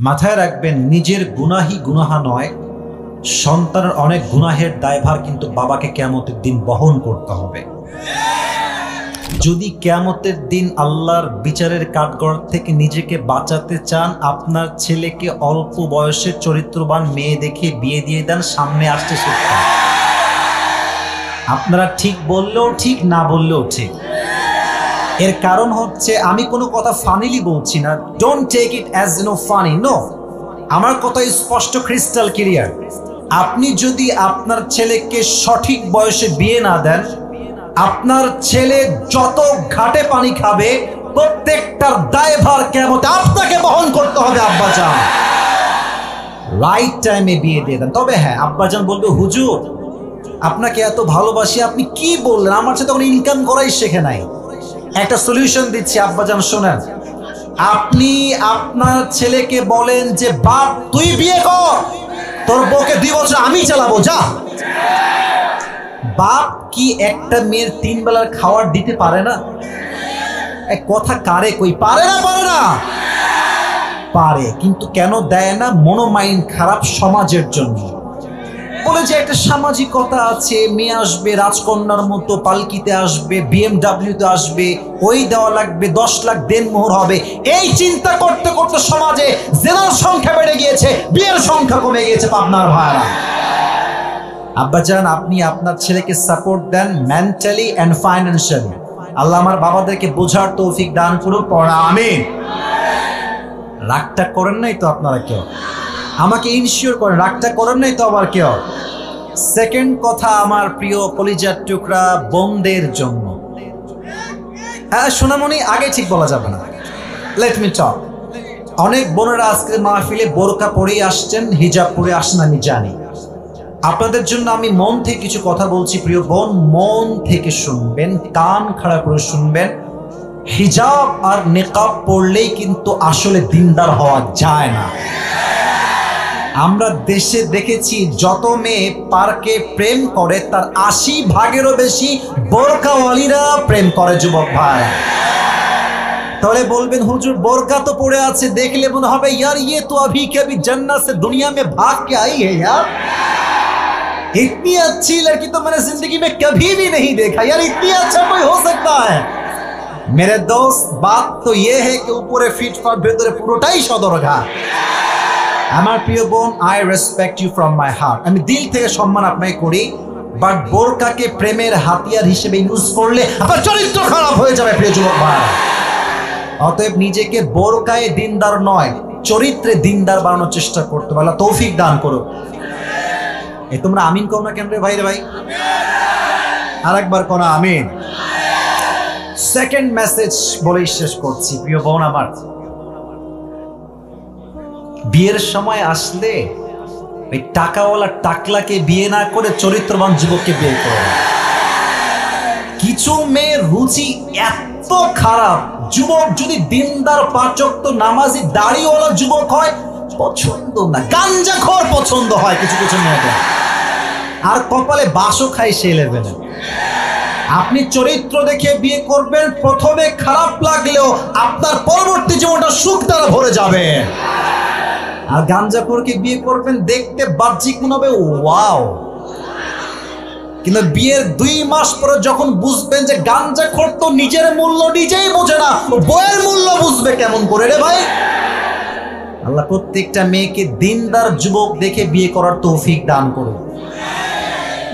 মাথায় রাখবেন, নিজের গুনাহই গুনাহা নয়, সন্তানের অনেক গুনাহের দায়ভার কিন্তু বাবাকে কিয়ামতের দিন বহন করতে হবে। যদি কিয়ামতের দিন আল্লাহর বিচারের কাঠগড় থেকে নিজেকে বাঁচাতে চান, আপনার ছেলেকে অল্প বয়সের চরিত্রবান মেয়ে দেখে বিয়ে দিয়ে দেন, সামনে আসতে শিক্ষা। আপনারা ঠিক বললেও ঠিক, না বললেও ঠিক। এর কারণ হচ্ছে, আমি কোনো কথা ফানিলি বলছি না, don't take it as funny, no. আমার কথা স্পষ্ট, ক্রিস্টাল ক্লিয়ার। আপনি যদি আপনার ছেলেকে সঠিক বয়সে বিয়ে না দেন, আপনার ছেলে যত ঘাটে পানি খাবে প্রত্যেকটার দায়ভার কিয়ামতে আপনাকে বহন করতে হবে। আব্বাজান রাইট টাইমে বিয়ে দিয়ে দেন। তবে হ্যাঁ, আব্বাজান বলবে, হুজুর আপনাকে এত ভালোবাসি, আপনি কি বললেন, আমার সাথে তখন ইনকাম করাই শেখে নাই। একটা সলিউশন দিচ্ছি আব্বাজান, শোনেন। আপনি আপনার ছেলেকে বলেন যে, বাপ তুই বিয়ে কর, তোর বউকে 2 বছর আমি চালাবো, যা। বাপ কি একটা মেয়ের 3 বেলার খাবার দিতে পারে না? এক কথা কারে কই, পারে না? পারে না? পারে, কিন্তু কেন দেয় না? মনোমাইন্ড খারাপ সমাজের জন্য। বলে যে একটা সামাজিকতা আছে, মেয়ে আসবে রাজকন্যার মতো পালকিতে আসবে, BMW-তে আসবে, ওই দেওয়া লাগবে, 10 লাখ দেনমোহর হবে। এই চিন্তা করতে করতে সমাজে জেনার সংখ্যা বেড়ে গিয়েছে, বিয়ের সংখ্যা কমে গিয়েছে। পাবনার ভাইরা, আব্বাজান আপনি আপনার ছেলেকে সাপোর্ট দেন মেন্টালি অ্যান্ড ফাইন্যান্সিয়ালি। আল্লাহ আমার বাবাদেরকে বোঝার তৌফিক দান করুক, পড়া আমিন। রাগটা করেন নাই তো আপনারা কেউ? আমাকে ইনশিওর করেন, রাগটা করেন নাই তো আবার কেউ? সেকেন্ড কথা, আমার প্রিয় কলিজার টুকরা বোনদের জন্য। হ্যাঁ সোনামণি, আগে ঠিক বলা যাবে না, লেট মি টক। অনেক বোনেরা আজকে মাহফিলে বোরকা পরেই আসছেন, হিজাব পরে আসেন, আমি জানি। আপনাদের জন্য আমি মন থেকে কিছু কথা বলছি, প্রিয় বোন, মন থেকে শুনবেন, কান খাড়া করে শুনবেন। হিজাব আর নিকাব পড়লেই কিন্তু আসলে দিনদার হওয়া যায় না। আমরা দেশে দেখেছি, যত মেয়ে পার্কে প্রেম করে তার 80 ভাগেরও বেশি বোরকাওয়ালিরা প্রেম করে। যুবক ভাই, তাহলে বলবেন, হুজুর বোরকা তো পড়ে আছে, দেখলে মনে হবে यार ये तो अभी के अभी जन्नत से दुनिया में भाग के आई है यार, इतनी अच्छी लड़की तो मैंने जिंदगी में कभी भी नहीं देखा यार, इतनी अच्छा कोई हो सकता है? मेरे दोस्त, बात तो ये है कि ऊपरे फिट फाट ভেতরে পুরোটাই সদরঘাট। আমার প্রিয় বোন, I respect you from my heart, আমি দিল থেকে সম্মান আপনাকে করি, বাট বোরকাকে প্রেমের হাতিয়ার হিসেবে ইউজ করলে আপনার চরিত্র খারাপ হয়ে যাবে প্রিয় যুবক ভাই। অতএব নিজেকে বোরকায় দিনদার নয়, চরিত্রে দিনদার বানানোর চেষ্টা করতে হবে। আল্লাহ তৌফিক দান করুক। এই তোমরা আমিন কও না কেন রে ভাই? রে ভাই, আরেকবার কোন আমিন। সেকেন্ড মেসেজ বলেই শেষ করছি, প্রিয় বোন আমার, বিয়ের সময় আসলে ওই টাকাওয়ালা টাকলাকে বিয়ে না করে চরিত্রবান যুবককে বিয়ে করে। কিছু মেয়ের রুচি এত খারাপ, যুবক যদি দিনদার, 5 ওয়াক্ত নামাজি, দাড়িওয়ালা যুবক হয় পছন্দ না, গাঞ্জাখোর পছন্দ হয় কিছু কিছু মেয়েদের, আর কপালে বাসও খায় সেই লেভেলে। আপনি চরিত্র দেখে বিয়ে করবেন, প্রথমে খারাপ লাগলেও আপনার পরবর্তী জীবনটা সুখ দ্বারা ভরে যাবে। আর গাঞ্জাখোরকে বিয়ে করবেন, দেখতে বাহ্যিক মনে হবে ওয়াও, কিন্তু বিয়ের 2 মাস পরে যখন বুঝবেন যে গাঞ্জাখোর তো নিজের মূল্য নিজেই বোঝে না, বইয়ের মূল্য বুঝবে কেমন করে রে ভাই? আল্লাহ প্রত্যেকটা মেয়েকে দিনদার যুবক দেখে বিয়ে করার তৌফিক দান করুন।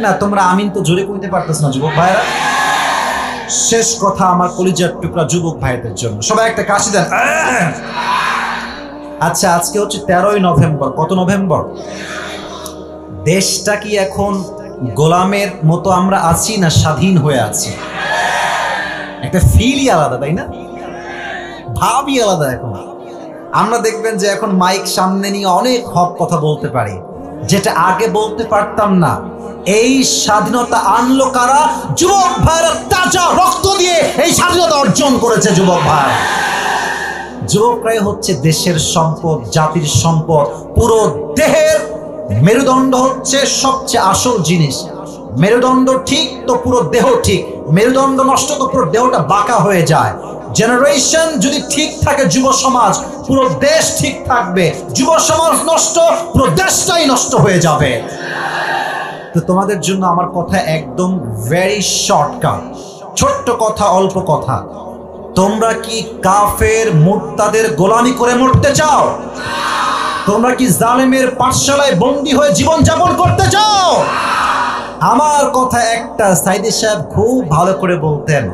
না তোমরা আমিন তো জোরে কইতে পারতেছ না যুবক ভাইরা। শেষ কথা আমার কলিজার টুকরা যুবক ভাইদের জন্য, সবাই একটা কাশি দেন। আচ্ছা, আজকে হচ্ছে 13ই নভেম্বর। কত নভেম্বর? দেশটা কি এখন গোলামের মতো আমরা আছি না স্বাধীন হয়ে আছি? একটা ফিলই আলাদা, তাই না? ভাবই আলাদা। এখন আমরা দেখবেন যে এখন মাইক সামনে নিয়ে অনেক হক কথা বলতে পারি, যেটা আগে বলতে পারতাম না। এই স্বাধীনতা আনলো কারা? যুবক ভাইরা তাজা রক্ত দিয়ে এই স্বাধীনতা অর্জন করেছে যুবক ভাই। যুবকরাই হচ্ছে দেশের সম্পদ, জাতির সম্পদ। পুরো দেহের মেরুদণ্ড হচ্ছে সবচেয়ে আসল জিনিস। মেরুদণ্ড ঠিক তো পুরো দেহ ঠিক, মেরুদণ্ড নষ্ট তো পুরো দেহটা বাঁকা হয়ে যায়। জেনারেশন যদি ঠিক থাকে, যুব সমাজ, পুরো দেশ ঠিক থাকবে। যুব সমাজ নষ্ট, পুরো দেশটাই নষ্ট হয়ে যাবে। তো তোমাদের জন্য আমার কথা একদম ভেরি শর্টকাট, ছোট্ট কথা, অল্প কথা। তোমরা কি কাফের মুরতাদের গোলামি করে মরতে চাও? তোমরা কি জালেমের পাঠশালায় বন্দী হয়ে জীবন যাপন করতে চাও? আমার কথা একটা, সাইদি সাহেব খুব ভালো করে বলতেন,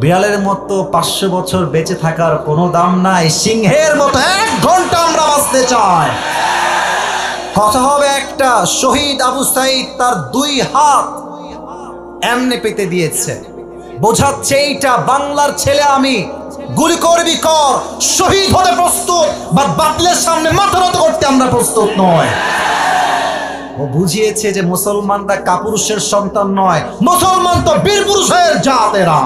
বিড়ালের মতো 500 বছর বেঁচে থাকার কোনো দাম নাই, সিংহের মতো 1 ঘন্টা আমরা বাঁচতে চাই। কথা হবে একটা, শহীদ আবু সাইদ তার 2 হাত এমনে পেতে দিয়েছে, বোঝাচ্ছে এইটা বাংলার ছেলে আমি, গুলি করবি কর, শহীদ হতে প্রস্তুত, বা বাতিলের সামনে মাথা নত করতে আমরা প্রস্তুত নয়। ও বুঝিয়েছে যে মুসলমানরা কাপুরুষের সন্তান নয়, মুসলমান তো বীর পুরুষের জাতেরা।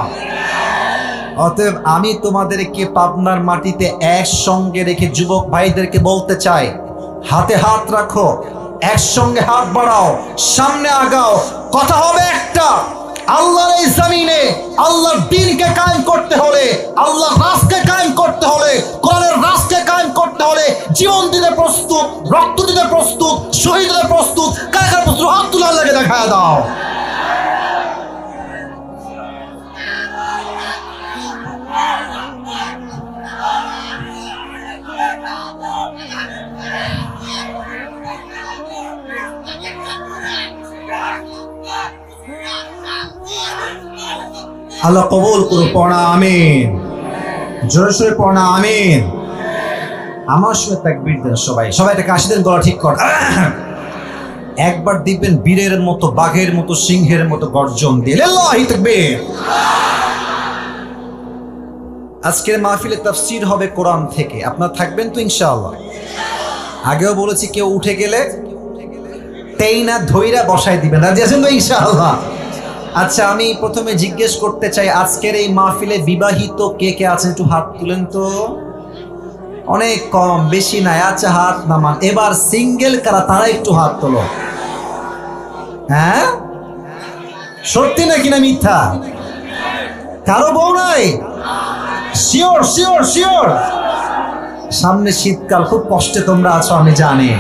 অতএব আমি তোমাদেরকে পাবনার মাটিতে একসঙ্গে রেখে যুবক ভাইদেরকে বলতে চাই, হাতে হাত রাখো, একসঙ্গে হাত বাড়াও, সামনে আগাও। কথা হবে একটা, আল্লাহর এই জমিনে আল্লাহর দ্বীনকে কায়েম করতে হলে, আল্লাহর রাজকে কায়েম করতে হলে, কোরআনের রাজকে কায়েম করতে হলে জীবন দিতে প্রস্তুত, রক্ত দিতে প্রস্তুত, শহীদ হতে প্রস্তুত। কার প্রস্তুত? আব্দুল্লাহ লাগে দেখায় দাও। আল্লাহ কবুল করো, পড়া আমিন, জোরে সোরে পড়া আমিন। আমার সঙ্গে তাকবীর দেন সবাই, সবাই একটা কাশি দেন, গলা ঠিক কর। একবার দিবেন বীরের মতো, বাঘের মতো, সিংহের মতো গর্জন দিয়ে, লিল্লাহি তাকবীর। আজকের মাহফিলে তাফসীর হবে কোরআন থেকে, আপনারা থাকবেন তো ইনশাআল্লাহ? আগেও বলেছি কেউ উঠে গেলে তেইনা ধইরা বসায় দিবেন, রাজি আছেন তো ইনশাআল্লাহ? আচ্ছা, আমি প্রথমে জিজ্ঞেস করতে চাই, আজকের এই মাহফিলে বিবাহিত কে কে আছেন একটু হাত তুলেন তো। অনেক কম, বেশি নাই। আচ্ছা, হাত নামান। এবার সিঙ্গেল কারা, তারা একটু হাত তোলো। হ্যাঁ, সত্যি নাকি না মিথ্যা? কারো বউ নাই? Sure sure sure? সামনে শীতকাল, খুব কষ্টে তোমরা আছো আমি জানি।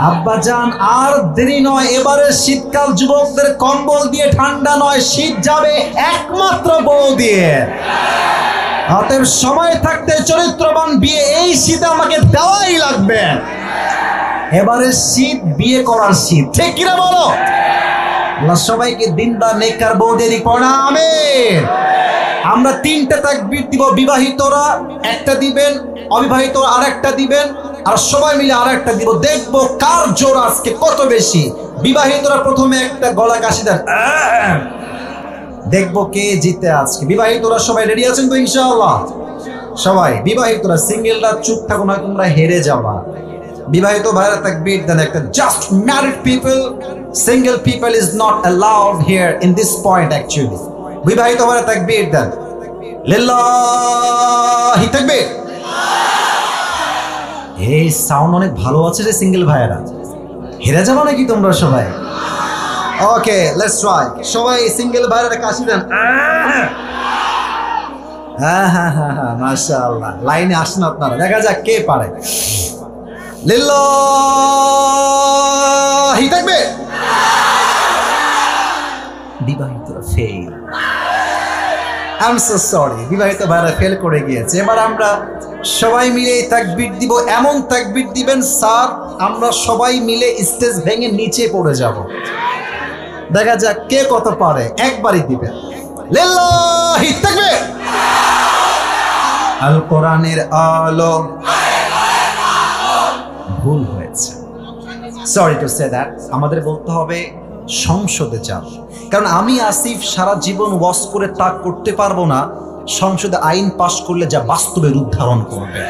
আব্বাজান আর দেরি নয়, এবারে শীতকাল যুবকদের কম্বল দিয়ে ঠান্ডা নয়, শীত যাবে একমাত্র বউ দিয়ে। অতএব সময় থাকতে চরিত্রবান বিয়ে এই শীতে আমাকে দেওয়াই লাগবে। এবারে শীত বিয়ে করার শীত, ঠিক কিনা বলো? আল্লাহ সবাইকে দিনদার নেককার বউ দিয়ে দিক, পড়া আমিন। আমরা 3টা তাকবীর দিব, বিবাহিতরা একটা দিবেন, অবিবাহিতরা আরেকটা দিবেন, আর সবাই মিলে আরেকটা দিব। দেখবো কার জোর আজকে কত বেশি। বিবাহিতরা প্রথমে একটা গলা কাশি দেন, দেখবো কে জিতে আজকে। বিবাহিতরা সবাই রেডি আছেন তো ইনশাআল্লাহ? সবাই বিবাহিতরা, সিঙ্গেলরা চুপ থাকো না, তোমরা হেরে যাবা। বিবাহিত ভাইরা তাকবীর দেন একটা। Just married people, single people is not allowed here in this point actually. বিবাহিত ভাইরা তাকবীর দেন, লিল্লাহি তাকবীর। এই সাউন্ড অনেক ভালো আছে রে সিঙ্গেল ভাইরা, হেরে যাবো নাকি তোমরা সবাই? ওকে, লেটস ট্রাই। সবাই সিঙ্গেল ভাইরা কাশি দেন। হ্যাঁ হ্যাঁ হ্যাঁ হ্যাঁ, মাশাআল্লাহ। লাইনে আসেন আপনারা, দেখা যাক কে পারে। লিল্লাহি তাকবীর। বিবাহিতরা fail. I am so sorry, বিবাহিত ভাইরা ফেল করে গিয়েছে। এবার আমরা সবাই মিলে তাকবীর দিব, এমন তাকবীর দিবেন স্যার আমরা সবাই মিলে স্টেজ ভেঙে নিচে পড়ে যাব। দেখা যাক কে কত পারে, একবারই দিবেন। লিল্লাহি তাকবীর। আল কোরআনের আলো। ভুল হয়েছে, সরি টু সে দ্যাট। আমাদের বলতে হবে সংসদে যান, কারণ আমি আসিফ সারা জীবন ওয়াজ করে তা করতে পারবো না সংসদে আইন পাশ করলে যা বাস্তবে রূপ ধারণ করবে।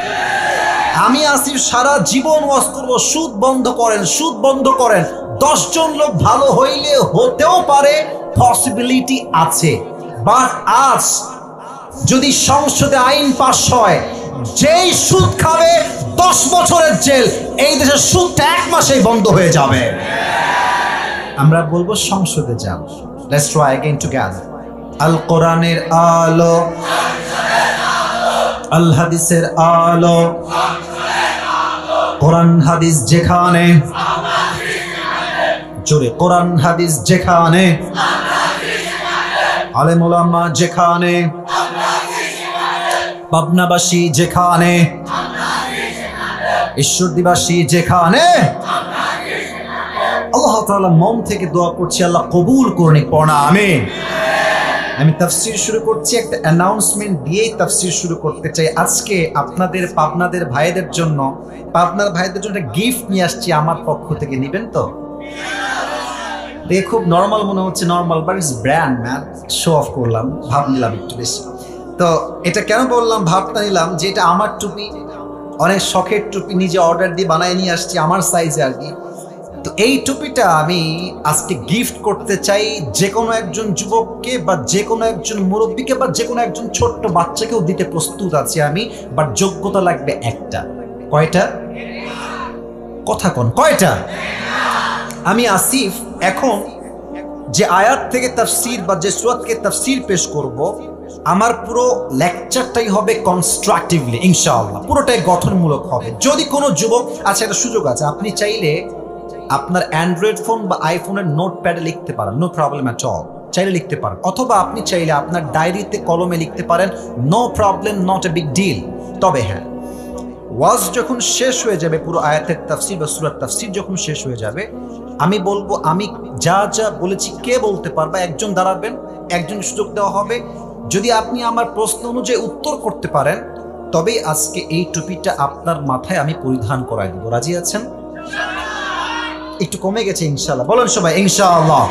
আমি আসিফ সারা জীবন ওয়াজ করবো সুদ বন্ধ করেন, সুদ বন্ধ করেন। 10 জন লোক ভালো হইলে হতেও পারে, পসিবিলিটি আছে। বাট আজ যদি সংসদে আইন পাশ হয়, যেই সুদ খাবে 10 বছরের জেল, এই দেশের সুদটা 1 মাসেই বন্ধ হয়ে যাবে। আমরা বলবো সংসদে যান। Let's try again together. আল কোরআনের আলো, আল হাদিসের আলো, কোরআন হাদিস যেখানে, জোরে কোরআন হাদিস যেখানে, আলেম ওলামা যেখানে, পাবনাবাসী যেখানে, ঈশ্বরদীবাসী যেখানে, আল্লাহ তাআলা মন থেকে দোয়া করছি, আল্লাহ কবুল করুন, পড়া আমিন। আমি তাফসীর শুরু করছি, একটা অ্যানাউন্সমেন্ট দিয়েই তাফসীর শুরু করতে চাই। আজকে আপনাদের পাবনাদের ভাইদের জন্য, পাবনার ভাইদের জন্য একটা গিফট নিয়ে আসছি আমার পক্ষ থেকে, নেবেন তো? দেখে খুব নর্মাল মনে হচ্ছে, normal but it's brand man, show off করলাম, ভাব নিলাম একটু বেশি। তো এটা কেন বললাম, ভাবটা নিলাম যে এটা আমার টুপি, অনেক শখের টুপি, নিজে অর্ডার দিয়ে বানায় নিয়ে আসছি আমার সাইজে আর কি। তো এই টুপিটা আমি আজকে গিফট করতে চাই যে কোনো একজন যুবককে, বা যে কোনো একজন মুরব্বীকে, বা যে কোনো একজন ছোট্ট বাচ্চাকেও দিতে প্রস্তুত আছি আমি, বাট যোগ্যতা লাগবে একটা। কয়টা? কথা কোন কয়টা? আমি আসিফ এখন যে আয়াত থেকে তাফসীর বা যে সূরা থেকে তাফসীর পেশ করব, আমার পুরো লেকচারটাই হবে কনস্ট্রাকটিভলি ইনশাআল্লাহ, পুরোটাই গঠনমূলক হবে। যদি কোনো যুবক, আচ্ছা একটা সুযোগ আছে, আপনি চাইলে আপনার অ্যান্ড্রয়েড ফোন বা আইফোনের নোটপ্যাডে লিখতে পারেন, নো প্রবলেম অ্যাট অল, চাইলে লিখতে পারেন। অথবা আপনি চাইলে আপনার ডায়েরিতে কলমে লিখতে পারেন, no problem, not a big deal. তবে হ্যাঁ, ওয়াজ যখন শেষ হয়ে যাবে, পুরো আয়াতের তাফসীর বা সূরার তাফসীর যখন শেষ হয়ে যাবে, আমি বলবো আমি যা যা বলেছি কে বলতে পারবে, একজন দাঁড়াবেন, একজন সুযোগ দেওয়া হবে। যদি আপনি আমার প্রশ্ন অনুযায়ী উত্তর করতে পারেন, তবেই আজকে এই টুপিটা আপনার মাথায় আমি পরিধান করাই দেব। রাজি আছেন? একটু কমে গেছে ইনশাআল্লাহ, বলেন সবাই ইনশাআল্লাহ।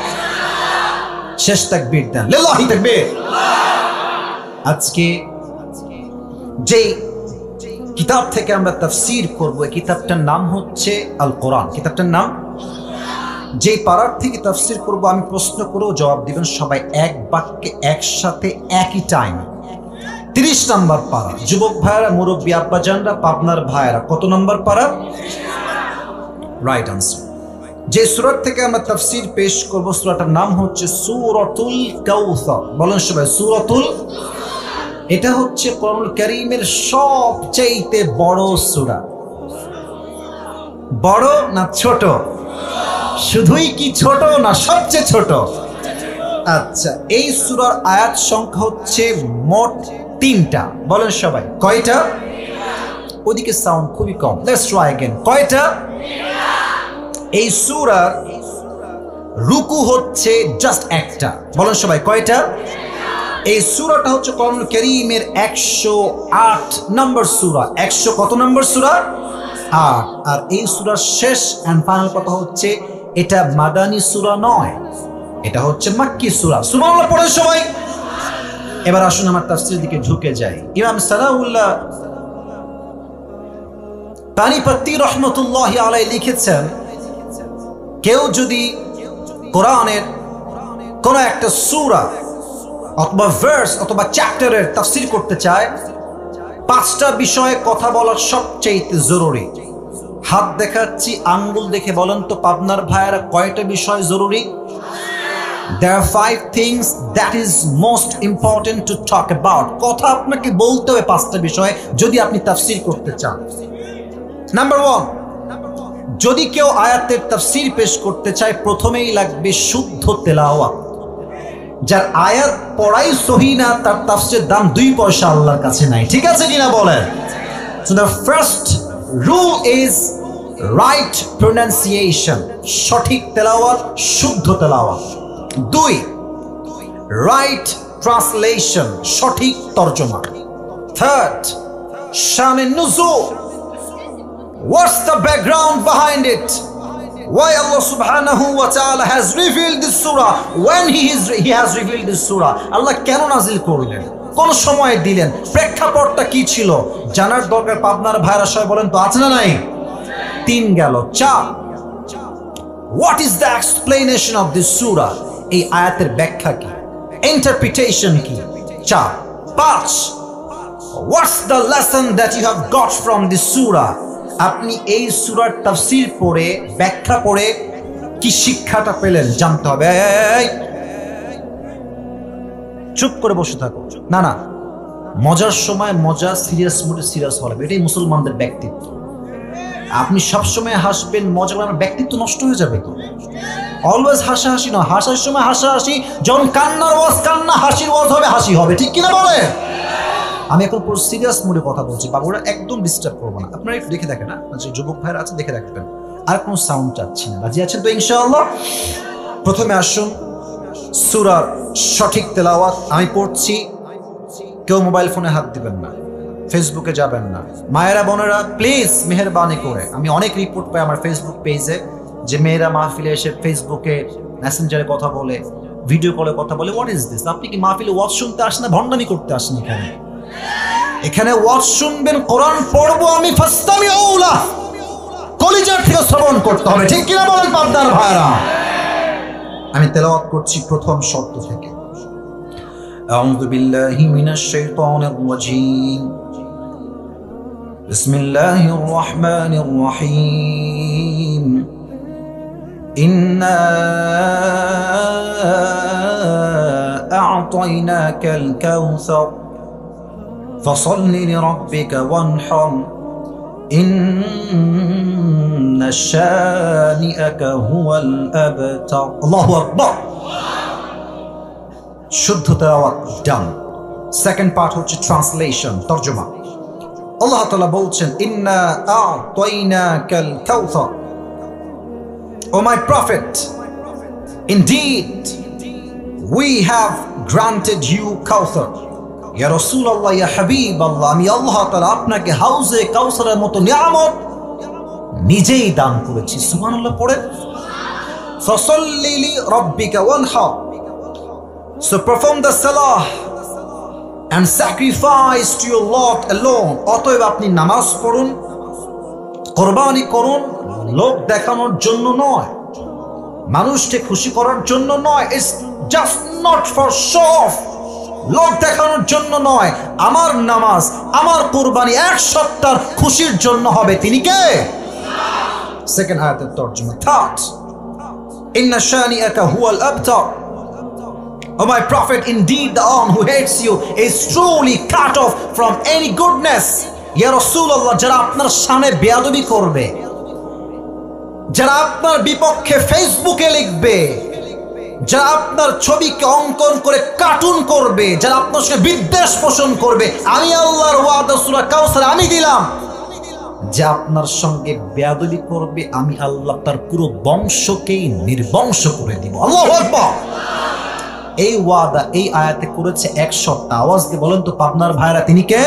শেষ তাকবীর দেন, লিল্লাহি তাকবীর। আজকে যেই কিতাব থেকে আমরা তাফসীর করব, এই কিতাবটার নাম হচ্ছে আল কোরআন। কিতাবটার নাম, যেই পারার থেকে তাফসীর করব আমি প্রশ্ন করেও জবাব দিবেন সবাই এক বাক্যে একসাথে একই টাইম। 30 নম্বর পারা। যুবক ভাইয়েরা, মুরব্বী আব্বাজানরা, পাবনার ভাইয়েরা, কত নম্বর পারা? Right answer. যে সূরা থেকে আমরা তাফসীর পেশ করব, সূরাটার নাম হচ্ছে সূরাতুল কাউসার। বলেন সবাই সূরাতুল। এটা হচ্ছে কোরআনুল কারীমের সবচেয়ে বড় সূরা। বড় না ছোট? শুধুই কি ছোট না সবচেয়ে ছোট? আচ্ছা, এই সূরার আয়াত সংখ্যা হচ্ছে মোট 3টা। বলেন সবাই কয়টা? ওদিকে সাউন্ড খুবই কম, লেটস ট্রাই अगेन। কয়টা? এই সূরার রুকু হচ্ছে জাস্ট একটা। বলেন সবাই কয়টা? এই সূরাটা হচ্ছে কোরআনুল কারীমের 108 নম্বর সূরা। 100 কত নম্বর সূরা? 8। আর এই সূরার শেষ এন্ড ফাইনাল কথা হচ্ছে, এটা মাদানী সূরা নয়, এটা হচ্ছে মাক্কি সূরা। সুবহানাল্লাহ পড়ে সবাই। এবার আসুন আমার তাফসীরের দিকে ঢুকে যাই। ইমাম সালাউল্লাহ পানিপত্তি রহমতুল্লাহি আলাইহি লিখেছেন, কেউ যদি কোরআনের কোন একটা সূরা অথবা ভার্স অথবা চ্যাপ্টারের তাফসীর করতে চায়, 5টা বিষয়ে কথা বলা সবচেয়ে জরুরি। হাত দেখাচ্ছি, আঙ্গুল দেখে বলেন তো পাবনার ভাইয়েরা কয়টা বিষয় জরুরি? There are 5 things that is most important to talk about. কথা আপনাকে বলতে হবে 5টা বিষয় যদি আপনি তাফসীর করতে চান। নাম্বার 1, যদি কেউ আয়াতের তাফসীর পেশ করতে চায়, প্রথমেই লাগবে শুদ্ধ তেলাওয়াত। যার আয়াত পড়াই সহি না, তার তাফসীরের দাম 2 পয়সা আল্লাহর কাছে নাই। ঠিক আছে কিনা বলেন? So the first rule is right pronunciation, সঠিক তেলাওয়াত, শুদ্ধ তেলাওয়াত। 2, right translation, সঠিক তরজমা। 3rd, শানে নুজুল, what's the background behind it? Why Allah subhanahu wa ta'ala has revealed this surah when he has revealed this surah? Allah কেন নাজিল করলেন, কোন সময় দিলেন, প্রেক্ষাপটটা কি ছিল, জানার দরকার। পাবনার ভাইরা সবাই বলেন তো আছে না নাই? 3 গেল। 4, what is the explanation of this surah? এই আয়াতের ব্যাখ্যা কি, ইন্টারপ্রিটেশন কি? 4, 5, what's the lesson that you have got from this surah? আপনি এই সূরার তাফসীর পড়ে, ব্যাখ্যা পড়ে কি শিক্ষাটা পেলেন জানতে হবে। চুপ করে বসে থাকো। না না, মজার সময় মজা, সিরিয়াস মুডে সিরিয়াস হওয়া লাগবে, এটাই মুসলমানদের ব্যক্তিত্ব। আপনি সবসময় হাসবেন, মজা করার ব্যক্তিত্ব নষ্ট হয়ে যাবে তো। অলওয়েজ হাসাহাসি নয়, হাসার সময় হাসাহাসি, যখন কান্নার ওয়াজ কান্না, হাসির ওয়াজ হবে হাসি হবে, ঠিক কিনা বলে? আমি এখন পুরো সিরিয়াস মুডে কথা বলছি, বাবুরা একদম ডিস্টার্ব করবো না। আপনারা একটু দেখে দেখেন, যে যুবক ভাইরা আছে দেখে রাখবেন, আর কোনো সাউন্ড চাচ্ছি না। রাজি আছেন তো ইনশাআল্লাহ? প্রথমে আসুন সূরার সঠিক তেলাওয়াত আমি পড়ছি। কেউ মোবাইল ফোনে হাত দিবেন না, ফেসবুকে যাবেন না। মায়েরা বোনেরা প্লিজ মেহেরবানি করে, আমি অনেক রিপোর্ট পাই আমার ফেসবুক পেজে যে মেয়েরা মাহফিলে এসে ফেসবুকে মেসেঞ্জারে কথা বলে, ভিডিও কলে কথা বলে। What is this? আপনি কি মাহফিলে ওয়াজ শুনতে আসেন না ভণ্ডামি করতে আসেন? এখানে ওয়াজ শুনবেন, কোরআন পড়বো আমি, ফাস্তামিউ লাহু, কলিজার থেকে শ্রবণ করতে হবে, ঠিক কিনা বলেন পাবনার ভাইরা? আমি তেলাওয়াত করছি প্রথম শব্দ থেকে। আউযু বিল্লাহি মিনাশ শাইতানির রাজীম। বিসমিল্লাহির রহমানির রহিম। ইন্না আ'তাইনাকাল কাউসার ফাসাল্লি লিরাব্বিকা ওয়ানহার ইন্না শানিআকা হুয়াল আবতার। আল্লাহু আকবার। শুদ্ধ তেলাওয়াত ডান। সেকেন্ড পার্ট হচ্ছে ট্রান্সলেশন, তরজমা। আল্লাহ তাআলা বলছেন, ইন্না আ'তাইনাকাল কাউসার, O my prophet, indeed we have granted you কাউসার। ইয়া রাসূলুল্লাহ, ইয়া হাবিবাল্লাহ, আমি আল্লাহ তাআলা আপনাকে হাউজে কাউসারের মতো নিয়ামত নিজেই দান করেছি। সুবহানাল্লাহ পড়ে। ফাসাল্লি লিরাব্বিকা ওয়ানহার, so perform the salah and sacrifice to your Lord alone. অতএব আপনি নামাজ পড়ুন, কোরবানি করুন, লোক দেখানোর জন্য নয়, মানুষকে খুশি করার জন্য নয়। It's just not for show off, লোক দেখানোর জন্য নয়। আমার নামাজ, আমার কোরবানি এক সপ্তাহ খুশির জন্য হবে। তিনি কে? সেকেন্ড আয়াতের তরজমা। থার্ড, ইন্না শানিআকা হুয়াল আবতার, O my prophet, indeed the one who hates you is truly cut off from any goodness. Ya Rasulullah, যারা আপনার সামনে বেয়াদবি করবে, যারা আপনার বিপক্ষে ফেসবুকে লিখবে, যারা আপনার ছবিকে অঙ্কন করে কার্টুন করবে, যারা আপনার সঙ্গে বিদ্বেষ পোষণ করবে, আমি আল্লাহর ওয়াদা সূরা কাউসার আমি দিলাম, যে আপনার সঙ্গে বেয়াদবি করবে, আমি আল্লাহ তার পুরো বংশকেই নির্বংশ করে দিব। আল্লাহু আকবার। এই ওয়াদা এই আয়াতে করেছে এক সপ্তাহ। আওয়াজ দিয়ে বলেন তো পাবনার ভাইরা, তিনি কে?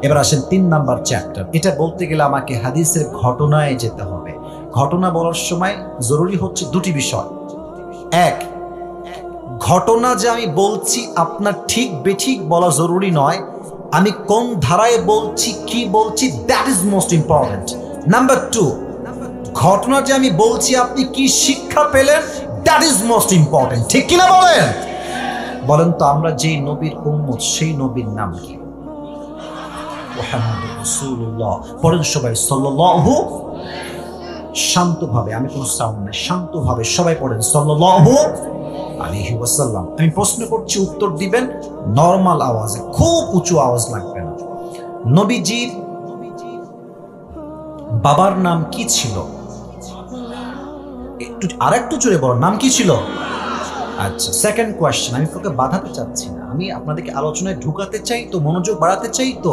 এবার আসেন 3 নাম্বার চ্যাপ্টার। এটা বলতে গেলে আমাকে হাদিসের ঘটনায় যেতে হবে। ঘটনা বলার সময় জরুরি হচ্ছে দুটি বিষয়। এক, ঘটনা যে আমি বলছি আপনার ঠিক বেঠিক বলা জরুরি নয়, আমি কোন ধারায় বলছি, কি বলছি, that is most important. Number 2, ঘটনা যে আমি বলছি আপনি কি শিক্ষা পেলেন, দ্যাট ইজ মোস্ট ইম্পর্টেন্ট, ঠিক কিনা বলেন? বলেন তো আমরা যেই নবীর উম্মত, সেই নবীর নাম কি? মুহাম্মদুর রাসূলুল্লাহ। পড়েন সবাই সাল্লাল্লাহু। শান্তভাবে, আমি কোনো সাউন্ড নাই, শান্তভাবে সবাই পড়েন সাল্লাল্লাহু আলাইহি ওয়াসাল্লাম। আমি প্রশ্ন করছি, উত্তর দিবেন নরমাল আওয়াজে, খুব উঁচু আওয়াজ লাগবে না। নবীজির বাবার নাম কি ছিল? আরেকটু জোরে বলো, নাম কি ছিল? আচ্ছা, সেকেন্ড কোয়েশ্চেন। আমি তোকে বাধাতে চাচ্ছি না, আমি আপনাদেরকে আলোচনায় ঢুকাতে চাই তো, মনোযোগ বাড়াতে চাই তো।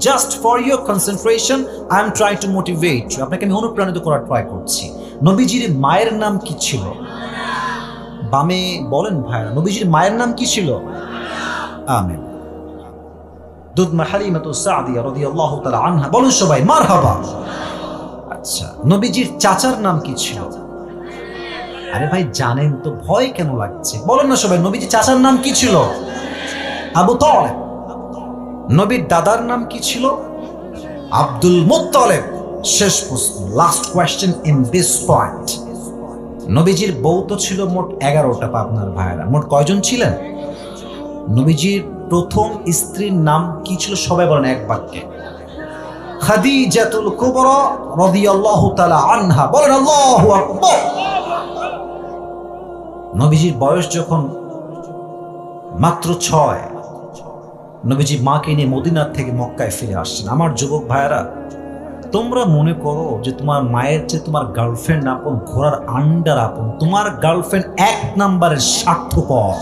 Just for your concentration I am trying to motivate you, আপনাকে আমি অনুপ্রাণিত করার ট্রাই করছি। নবীজির মায়ের নাম কি ছিল? বামে বলেন ভাইরা, নবীজির মায়ের নাম কি ছিল? আমিন। দুধমা হালিমাতু সাদিয়া রাদিয়াল্লাহু তাআলা আনহা। বলুন সবাই মারহাবা। আচ্ছা, নবীজির চাচার নাম কি ছিল? আরে ভাই জানেন তো, ভয় কেন লাগছে? বলেন না সবাই, নবীজি চাচার নাম কি ছিল? আবু তালেব। নবীর দাদার নাম কি ছিল? Abdul Muttalib. শেষ প্রশ্ন, last question in this point. নবীজির বউ তো ছিল মোট 11টা পাবনার ভাইরা। মোট কয়জন ছিলেন? নবীজির প্রথম স্ত্রীর নাম কি ছিল? সবাই বলেন এক বাক্যে। খাদিজাতুল কুবরা রাদিয়াল্লাহু তাআলা আনহা। বলেন আল্লাহু আকবার। নবীজির বয়স যখন মাত্র 6 নবীজি মাকে নিয়ে মদিনার থেকে মক্কায় ফিরে আসছেন। আমার যুবক ভাইয়েরা, তোমরা মনে করো যে তোমার মায়ের চেয়ে তোমার গার্লফ্রেন্ড আপন, ঘোড়ার আন্ডার আপন। তোমার গার্লফ্রেন্ড 1 নাম্বারের স্বার্থপর।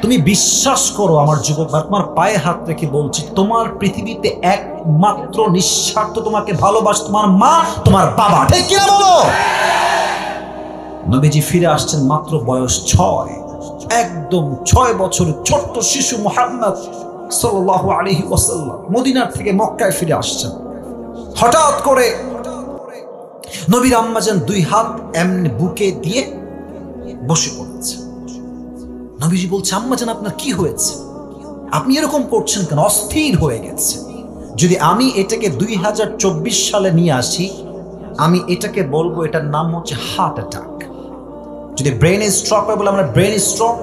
তুমি বিশ্বাস করো আমার যুবক ভাই, তোমার পায়ে হাত রেখে বলছি, তোমার পৃথিবীতে একমাত্র নিঃস্বার্থ তোমাকে ভালোবাসে তোমার মা, তোমার বাবা। ঠিক কিনা বলো? নবীজি ফিরে আসছেন মাত্র বয়স 6, একদম 6 বছরের ছোট্ট শিশু মুহাম্মদ সাল্লাল্লাহু আলাইহি ওয়াসাল্লাম মদিনার থেকে মক্কায় ফিরে আসছেন। হঠাৎ করে নবীর আম্মাজান 2 হাত এমনি বুকে দিয়ে বসে পড়েছে। নবীজি বলছে, আম্মাজান আপনার কি হয়েছে? আপনি এরকম করছেন কেন? অস্থির হয়ে গেছে। যদি আমি এটাকে 2024 সালে নিয়ে আসি, আমি এটাকে বলবো এটার নাম হচ্ছে হার্ট অ্যাটাক। যদি ব্রেন স্ট্রোক হয় বলে আমরা ব্রেন স্ট্রোক,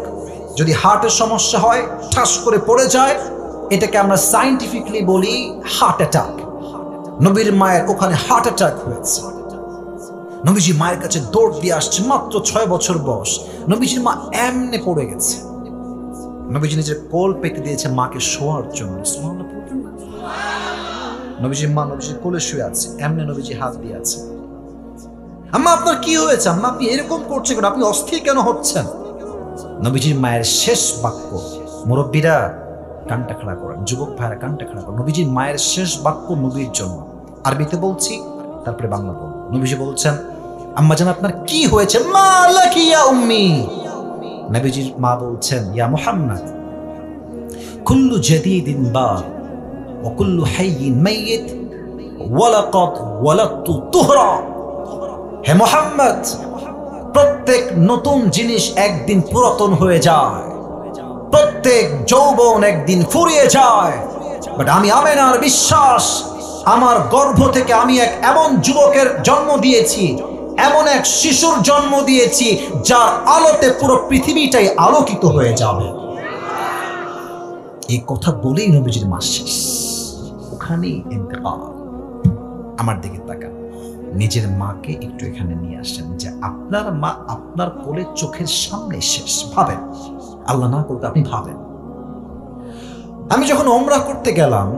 যদি হার্টের সমস্যা হয়, ঠাস করে পড়ে যায়, এটাকে আমরা সায়েন্টিফিকলি বলি হার্ট অ্যাটাক। নবীর মায়ের ওখানে হার্ট অ্যাটাক হয়েছে। নবীজি মায়ের কাছে দৌড় দিয়ে আসছে, মাত্র 6 বছর বয়স। নবীজির মা এমনে পড়ে গেছে। নবীজি নিজের কোল পেতে দিয়েছে মাকে শোয়ার জন্য। নবীজির মা নবীজির কোলে শুয়ে আছে, এমনে নবীজি হাত দিয়ে আছে। আম্মা আপনার কি হয়েছে? আম্মা আপনি এরকম করছেন কেন? আপনি অস্থির কেন হচ্ছেন? নবীজির মায়ের শেষ বাক্য, মুরব্বীরা কানটা খাড়া করেন, যুবক ভাইরা কানটা খাড়া করেন। নবীজির মায়ের শেষ বাক্য নবীর জন্য, আরবিতে বলছি, তারপরে বাংলা বলবো। নবীজি বলছেন, আম্মা জান আপনার কি হয়েছে? মা লাকি ইয়া উম্মি। নবীজির মা বলছেন, ইয়া মুহাম্মদ, কুল্লু জাদীদিন বাদ ওয়া কুল্লু হাইয়িন মাইয়িত ওয়া লাকাদ ওয়ালাদতু তুহরা। হে মুহাম্মদ, প্রত্যেক নতুন জিনিস একদিন পুরাতন হয়ে যায়, প্রত্যেক যৌবন একদিন ফুরিয়ে যায়। বাট আমি আমেনার বিশ্বাস, আমার গর্ভ থেকে আমি এক এমন যুবকের জন্ম দিয়েছি, এমন এক শিশুর জন্ম দিয়েছি যার আলোতে পুরো পৃথিবীটাই আলোকিত হয়ে যাবে। এই কথা বলেই নবীজির মা শেষ, ওখানেই ইন্তেকাল। আমার দিকে তাকান, নিজের মাকে একটু এখানে নিয়ে আসেন যে আপনার মা আপনার কোলে চোখের সামনে শেষ। ভাবেন, আল্লাহ না করতে আপনি ভাবেন। আমি যখন ওমরা করতে গেলাম,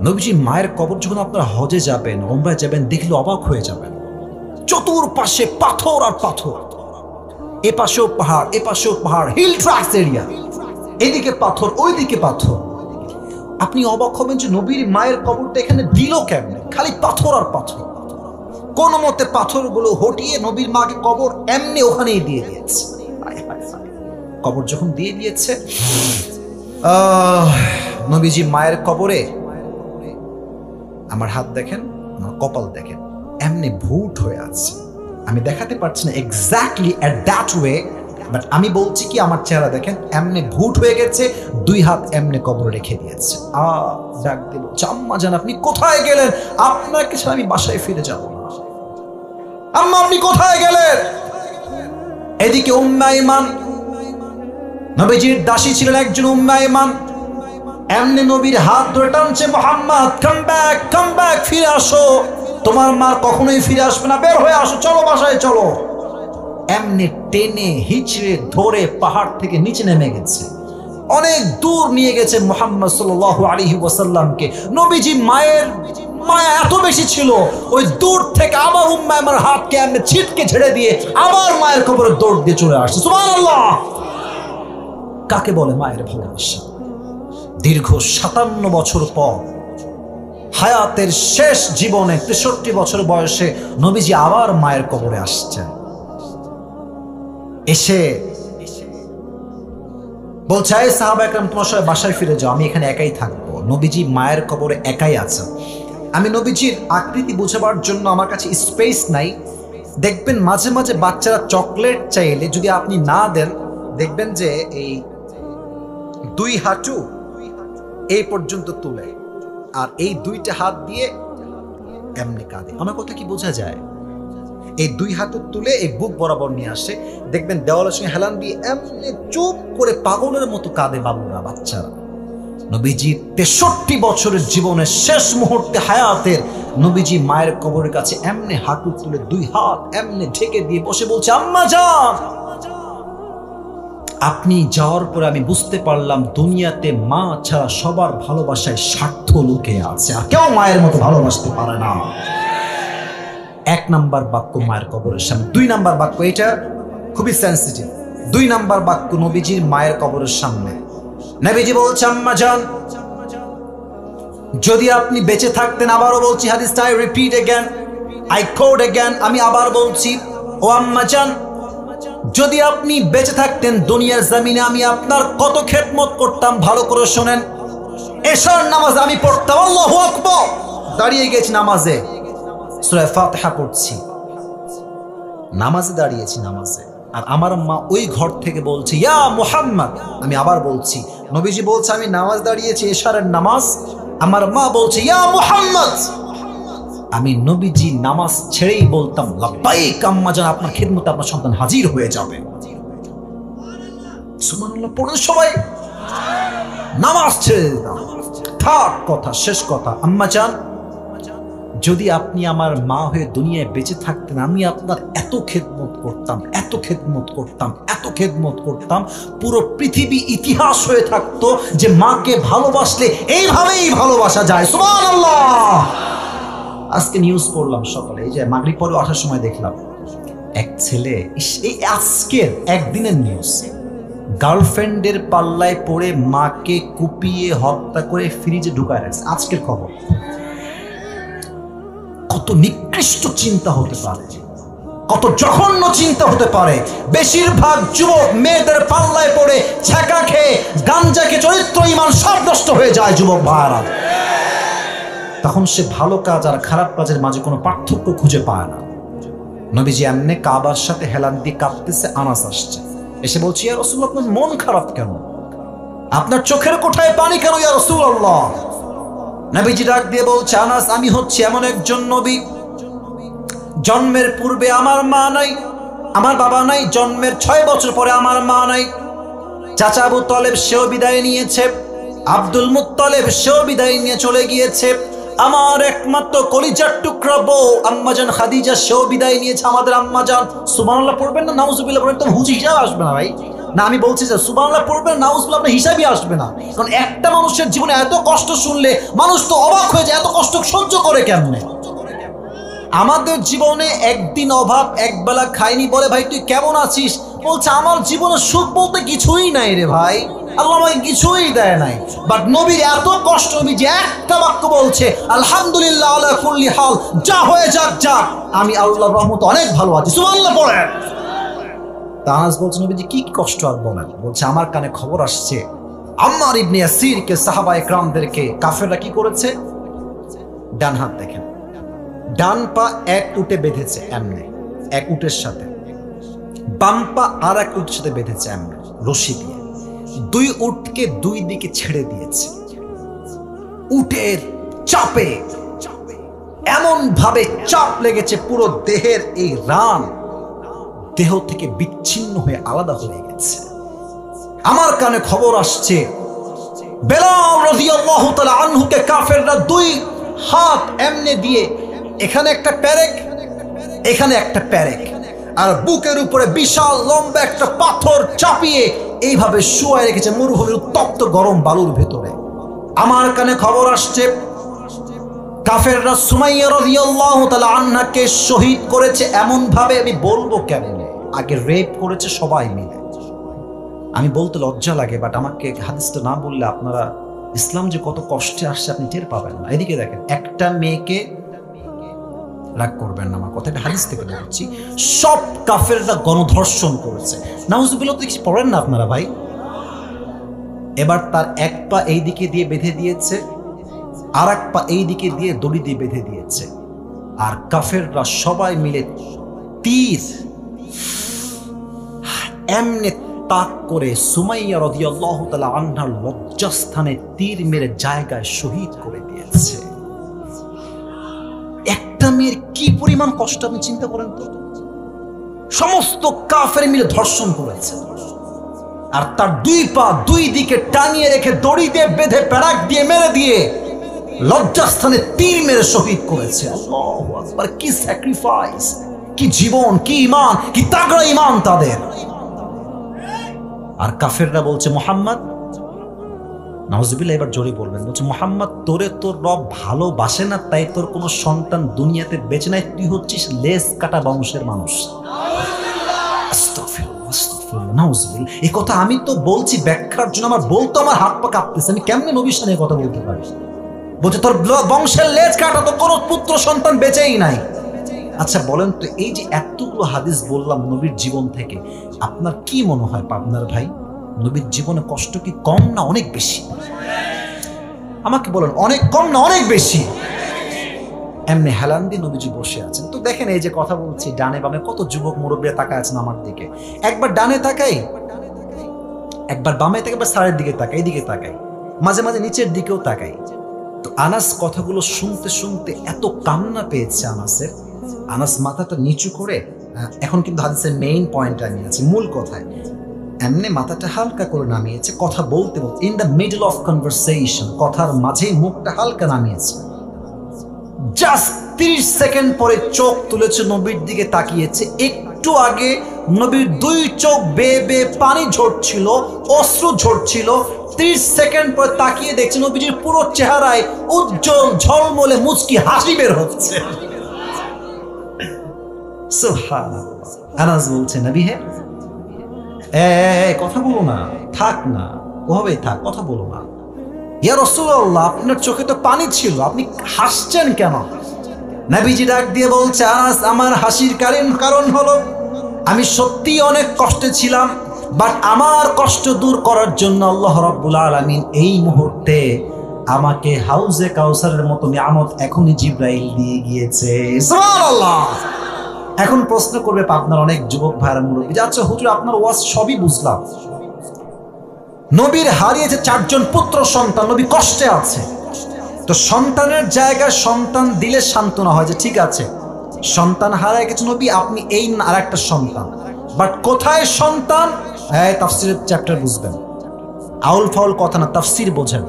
নবীজি মায়ের কবর যখন আপনারা হজে যাবেন, ওমরায় যাবেন, দেখলে অবাক হয়ে যাবেন। চতুর্পাশে পাথর আর পাথর, এ পাশেও পাহাড়, এ পাশেও পাহাড়, হিল ট্রাক্স এরিয়া, এদিকে পাথর ওইদিকে পাথর। আপনি অবাক হবেন যে নবীর মায়ের কবরটা এখানে দিল কেমনে? খালি পাথর আর পাথর। কোন মতে পাথরগুলো হটিয়ে নবীর মাকে কবর এমনি ওখানেই দিয়ে দিয়েছে। কবর যখন দিয়ে দিয়েছে, নবীজি মায়ের কবরে, আমার হাত দেখেন, আমার কপাল দেখেন, এমনি ভুট হয়ে আছে। আমি দেখাতে পারছি না exactly at that way, but আমি বলছি কি আমার চেহারা দেখেন, এমনি ভুট হয়ে গেছে, 2 হাত এমনি কবর রেখে দিয়েছে। ডাক দেব, আম্মা জান আপনি কোথায় গেলেন? আপনাকে ছাড়া আমি বাসায় ফিরে যাব না। আম্মা আপনি কোথায় গেলেন? এদিকে উম্মে আইমান, নবীজির দাসী ছিলেন একজন উম্মে আইমান, এমনি নবীর হাত ধরে টানছে, মুহাম্মদ কাম ব্যাক, ফিরে আসো, তোমার মা কখনোই ফিরে আসবে না, বের হয়ে আসো, চলো বাসায় চলো। এমনি টেনে হিচড়ে ধরে পাহাড় থেকে নিচে নেমে গেছে, অনেক দূর নিয়ে গেছে মুহাম্মদ সাল্লাল্লাহু আলাইহি ওয়াসাল্লামকে। নবীজি মায়ের মায়া এত বেশি ছিল, ওই দূর থেকে আবার উম্মে আমার হাতকে এমনি ছিটকে ছেড়ে দিয়ে আবার মায়ের কবরে দৌড় দিয়ে চলে আসছে। সুবহানাল্লাহ! কাকে বলে মায়ের ভালোবাসা? দীর্ঘ 57 বছর পর, হায়াতের শেষ জীবনে 63 বছর বয়সে নবীজি আবার মায়ের কবরে আসছেন। এসে বলছে, এই সাহাবা একরাম তোমার সবাই বাসায় ফিরে যাও, আমি এখানে একাই থাকবো। নবীজি মায়ের কবরে একাই আছেন। আমি নবীজির আকৃতি বোঝাবার জন্য আমার কাছে স্পেস নাই। দেখবেন মাঝে মাঝে বাচ্চারা চকলেট চাইলে যদি আপনি না দেন, দেখবেন যে এই 2 হাঁটু এই পর্যন্ত তুলে আর এই 2টা হাত দিয়ে এমনি কাঁদে। আমার কথা কি বোঝা যায়? এই 2 হাত তুলে এই বুক বরাবর নিয়ে আসে, দেখবেন দেওয়ালের সঙ্গে হেলান দিয়ে এমনি চুপ করে পাগলের মতো কাঁদে বাবুরা, বাচ্চারা। নবীজির 63 বছরের জীবনের শেষ মুহূর্তে হায়াতের নবীজি মায়ের কবরের কাছে এমনি হাঁটু তুলে 2 হাত এমনি ঢেকে দিয়ে বসে বলছে, আম্মা জান আপনি যাওয়ার পরে আমি বুঝতে পারলাম দুনিয়াতে মা ছাড়া সবার ভালোবাসায় স্বার্থ লুকিয়ে আছে, আর কেউ মায়ের মতো ভালোবাসতে পারে না। এক নাম্বার বাক্য মায়ের কবরের সামনে। দুই নাম্বার বাক্য, এটা খুবই সেন্সিটিভ। দুই নাম্বার বাক্য নবীজির মায়ের কবরের সামনে। নবীজি বলছে, আম্মা জান, যদি আপনি বেঁচে থাকতেন, আবারও বলছি হাদিসটা, I repeat again, I quote again, আমি আবার বলছি, ও আম্মা জান, যদি আপনি বেঁচে থাকতেন দুনিয়ার জমিনে আমি আপনার কত খেদমত করতাম। ভালো করে শোনেন, এশার নামাজ আমি পড়তাম, আল্লাহু আকবার, দাঁড়িয়ে গেছি নামাজে, সূরা ফাতিহা পড়ছি, নামাজে দাঁড়িয়েছি নামাজে, আর আমার মা ওই ঘর থেকে বলছে, ইয়া মুহাম্মদ। আমি আবার বলছি, নবীজি বলছে আমি নামাজ দাঁড়িয়েছি এশারের নামাজ, আমার মা বলছে ইয়া মুহাম্মদ। আমি নবীজি নামাজ ছেড়েই বলতাম, লাব্বাইক আম্মা জান, আপনার খিদমতে আপনার সন্তান হাজির হয়ে যাবে। সুবহানাল্লাহ পড়ুন সবাই। নামাজ ছেড়ে দিতাম। থাক কথা, শেষ কথা, আম্মা জান, যদি আপনি আমার মা হয়ে দুনিয়ায় বেঁচে থাকতেন আমি আপনার এত খেদমত করতাম, এত খেদমত করতাম, এত খেদমত করতাম, পুরো পৃথিবী ইতিহাস হয়ে থাকতো যে মাকে ভালোবাসলে এইভাবেই ভালোবাসা যায়। সুবহানাল্লাহ। আজকে নিউজ পড়লাম সকালে, এই যে মাগরিব পরে আসার সময় দেখলাম এক ছেলে, এই আজকের একদিনের নিউজ, গার্লফ্রেন্ডের পাল্লায় পড়ে মাকে কুপিয়ে হত্যা করে ফ্রিজে ঢুকায় রাখছে। আজকের খবর। কত নিকৃষ্ট চিন্তা হতে পারে, কত জঘন্য চিন্তা হতে পারে। বেশিরভাগ যুবক মেয়েদের পাল্লায় পড়ে ছ্যাঁকা খেয়ে গাঞ্জাকে চরিত্র ইমান সব নষ্ট হয়ে যায় যুবক ভাইরা। তখন সে ভালো কাজ আর খারাপ কাজের মাঝে কোনো পার্থক্য খুঁজে পায় না। নবীজি এমনি কাবার সাথে হেলান দিয়ে কাঁপতেছে, আনাস আসছে, এসে বলছে, ইয়া রাসূলুল্লাহ, আপনার মন খারাপ কেন? আপনার চোখের কোঠায় পানি কেন ইয়া রাসূলুল্লাহ? নবীজি ডাক দিয়ে বলছে, আনাস, আমি হচ্ছে এমন একজন নবী, জন্মের পূর্বে আমার মা নাই, আমার বাবা নাই, জন্মের 6 বছর পরে আমার মা নাই, চাচা আবু তালেব সেও বিদায় নিয়েছে, আব্দুল মুত্তালিব সেও বিদায় নিয়ে চলে গিয়েছে, আমার একমাত্র কলিজার টুকরা বউ আম্মাজান খাদিজা সেও বিদায় নিয়েছে, আমাদের আম্মাজান। সুবহানাল্লাহ পড়বেন না নাউজুবিল্লাহ পড়বেন, তো হুঁচি হিসাবে আসবে না ভাই। না, আমি বলছি যে সুবহানাল্লাহ পড়বেন, নাউজুবিল্লাহ আপনার হিসাবই আসবে না। কারণ একটা মানুষের জীবনে এত কষ্ট শুনলে মানুষ তো অবাক হয়ে যায়, এত কষ্ট সহ্য করে কেমনে? আমাদের জীবনে একদিন অভাব, একবেলা খাইনি, বলে ভাই তুই কেমন আছিস? বলছে আমার জীবনে সুখ বলতে কিছুই নাই রে ভাই, আল্লাহ আমাকে কিছুই দেয় নাই। বাট নবীর এত কষ্ট, নবী যে একটা বাক্য বলছে, আলহামদুলিল্লাহ আলা কুল্লি হাল, যা হয়ে যাক যাক, আমি আল্লাহর রহমতে অনেক ভালো আছি। সুবহানাল্লাহ পড়েন। আনাস বলছে, নবীজি কি কষ্ট আর বলেন? বলছে আমার কানে খবর আসছে আম্মার ইবনে ইয়াসিরকে, সাহাবা একরামদেরকে কাফেররা কি করেছে? ডান হাত দেখেন, ডান পা এক উটে বেঁধেছে এমনি, এক উটের সাথে, বাম পা আর এক উটের সাথে বেঁধেছে এমনি রশি দিয়ে, দুই উটকে দুই দিকে ছেড়ে দিয়েছে। উটের চাপে এমন ভাবে চাপ লেগেছে, পুরো দেহের এই রান দেহ থেকে বিচ্ছিন্ন হয়ে আলাদা হয়ে গেছে। আমার কানে খবর আসছে বেলাল রাদিয়াল্লাহু তাআলা আনহুকে কাফেররা দুই হাত এমনে দিয়ে, এখানে একটা প্যারেক, এখানে একটা প্যারেক, আর বুকের উপরে বিশাল লম্বা একটা পাথর চাপিয়ে এইভাবে শুয়ে রেখেছে মরুভূমির উত্তপ্ত গরম বালুর ভেতরে। আমার কানে খবর আসছে কাফেররা সুমাইয়া রাদিয়াল্লাহু তাআলা আনহাকে শহীদ করেছে। এমন ভাবে আমি বলবো কেমনে, আগে রেপ করেছে সবাই মিলে। আমি বলতে লজ্জা লাগে, বাট আমাকে হাদিসটা না বললে আপনারা ইসলাম যে কত কষ্টে আসছে আপনি টের পাবেন না। এদিকে দেখেন, একটা মেয়েকে, রাগ করবেন না আমার কথাটা হাদিস থেকে বলছি, সব কাফেররা গণধর্ষণ করেছে। নাউজুবিল্লাহ তো কিছু পড়েন না আপনারা ভাই। এবার তার এক পা এই দিকে দিয়ে বেঁধে দিয়েছে, আর এক পা এই দিকে দিয়ে দড়ি দিয়ে বেঁধে দিয়েছে, আর কাফেররা সবাই মিলে তীর এমনে তাক করে সুমাইয়া রাদিয়াল্লাহু তাআলা আনহার লজ্জাস্থানে তীর মেরে জায়গায় শহীদ করে দিয়েছে। একটা মেয়ের কি পরিমাণ কষ্ট আপনি চিন্তা করেন তো। সমস্ত কাফের মিলে ধর্ষণ করেছে, আর তার দুই পা দুই দিকে টানিয়ে রেখে দড়ি দিয়ে বেঁধে প্যারাক দিয়ে মেরে দিয়ে লজ্জাস্থানে তীর মেরে শহীদ করেছে। আল্লাহু আকবার, কি স্যাক্রিফাইস, কি জীবন, কি ঈমান, কি তাগড়া ঈমান তাদের। আর কাফেররা বলছে মুহাম্মদ, নাউজুবিল্লাহ, এবার জোরে বলবেন, বলছে মুহাম্মদ তোরে তোর রব ভালোবাসে না, তাই তোর কোনো সন্তান দুনিয়াতে বেঁচে নাই, তুই হচ্ছিস লেজ কাটা বংশের মানুষ। এই কথা আমি তো বলছি ব্যাখ্যার জন্য, আমার বলতো আমার হাত পা কাঁপতেছে, আমি কেমনে নবীর সামনে কথা বলতে পারি? বলছে তোর বংশের লেজ কাটা, তো কোনো পুত্র সন্তান বেঁচেই নাই। আচ্ছা বলেন তো, এই যে এতগুলো হাদিস বললাম নবীর জীবন থেকে, আপনার কি মনে হয় পাবনার ভাই, নবীর জীবনে কষ্ট কি কম না অনেক বেশি? আমাকে বলেন, অনেক কম না অনেক বেশি? এমনি হেলান দিয়ে নবীজি বসে আছেন। তো দেখেন, এই যে কথা বলছি, ডানে বামে কত যুবক মুরব্বীরা তাকায় আছেন আমার দিকে। একবার ডানে তাকাই, একবার বামে তাকাই, একবার সারের দিকে তাকাই, এইদিকে তাকাই, মাঝে মাঝে নিচের দিকেও তাকাই। তো আনাস কথাগুলো শুনতে শুনতে এত কান্না পেয়েছে আনাসের, আনাস মাথাটা নিচু করে, এখন কিন্তু হাদিসের মেইন পয়েন্টে আমি আছি, মূল কথায়, এমনি মাথাটা হালকা করে নামিয়েছে, কথা বলতে বলতে, in the middle of conversation, কথার মাঝেই মুখটা হালকা নামিয়েছে। জাস্ট 30 সেকেন্ড পরে চোখ তুলেছে, নবীর দিকে তাকিয়েছে। একটু আগে নবীর 2 চোখ বেয়ে বেয়ে পানি ঝরছিল, অশ্রু ঝরছিল। 30 সেকেন্ড পরে তাকিয়ে দেখছে নবীজির পুরো চেহারায় উজ্জ্বল ঝলমলে মুচকি হাসি বের হচ্ছে। সুবহানাল্লাহ। আনাস বলছে, নবী হে, কথা বলো না, থাক না, ওভাবেই থাক, কথা বলো না। ইয়া রাসূলুল্লাহ, আপনার চোখে তো পানি ছিল, আপনি হাসছেন কেন? নবীজি ডাক দিয়ে বলছে, আনাস, আমার হাসির কারণ হলো আমি সত্যি অনেক কষ্টে ছিলাম, বাট আমার কষ্ট দূর করার জন্য আল্লাহ রাব্বুল আলামিন এই মুহূর্তে আমাকে হাউজে কাউসারের মতো নিয়ামত এখনই জিবরাইল দিয়ে গিয়েছে। সুবহানাল্লাহ। এখন প্রশ্ন করবে আপনার অনেক যুবক ভাইরা, মুরব্বী, আচ্ছা হুজুর, আপনার ওয়াজ সবই বুঝলাম, নবীর হারিয়েছে 4 জন পুত্র সন্তান, নবী কষ্টে আছে, তো সন্তানের জায়গায় সন্তান দিলে সান্ত্বনা হয় যে ঠিক আছে সন্তান হারায় গেছে নবী, আপনি এই আর একটা সন্তান, বাট কোথায় সন্তান? তাফসীরের চ্যাপ্টার বুঝবেন, আউল ফাউল কথা না, তাফসীর বোঝেন।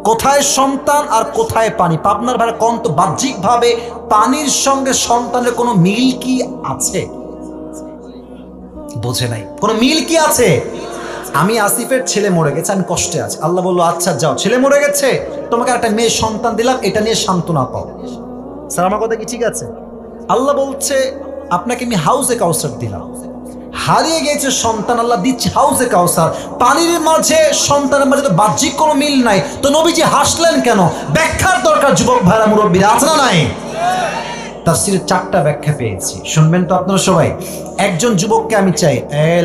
কোথায় সন্তান আর কোথায় পানি? পাবনার ভাই কোন তো বাহ্যিকভাবে পানির সঙ্গে সন্তানের কোনো মিল কি আছে? বোঝে নাই, কোনো মিল কি আছে? আমি আসিফের ছেলে মরে গেছে, আমি কষ্টে আছি, আল্লাহ বললো আচ্ছা যাও, ছেলে মরে গেছে, তোমাকে একটা মেয়ে সন্তান দিলাম, এটা নিয়ে সান্ত্বনা পাও। স্যার আমার কথা কি ঠিক আছে? আল্লাহ বলছে আপনাকে আমি হাউজে কাউসার দিলাম, হারিয়ে গেছে সন্তান, আল্লাহ দিচ্ছে হাউজে কাউসার, পানির মাঝে সন্তানের মাঝে তো বাহ্যিক কোনো মিল নাই, তো নবীজি হাসলেন কেন? ব্যাখ্যার দরকার যুবক ভাইরা মুরব্বীরা, আছে না নাই? তাফসীরের 4টা ব্যাখ্যা পেয়েছি, শুনবেন তো আপনারা সবাই। একজন যুবককে আমি চাই,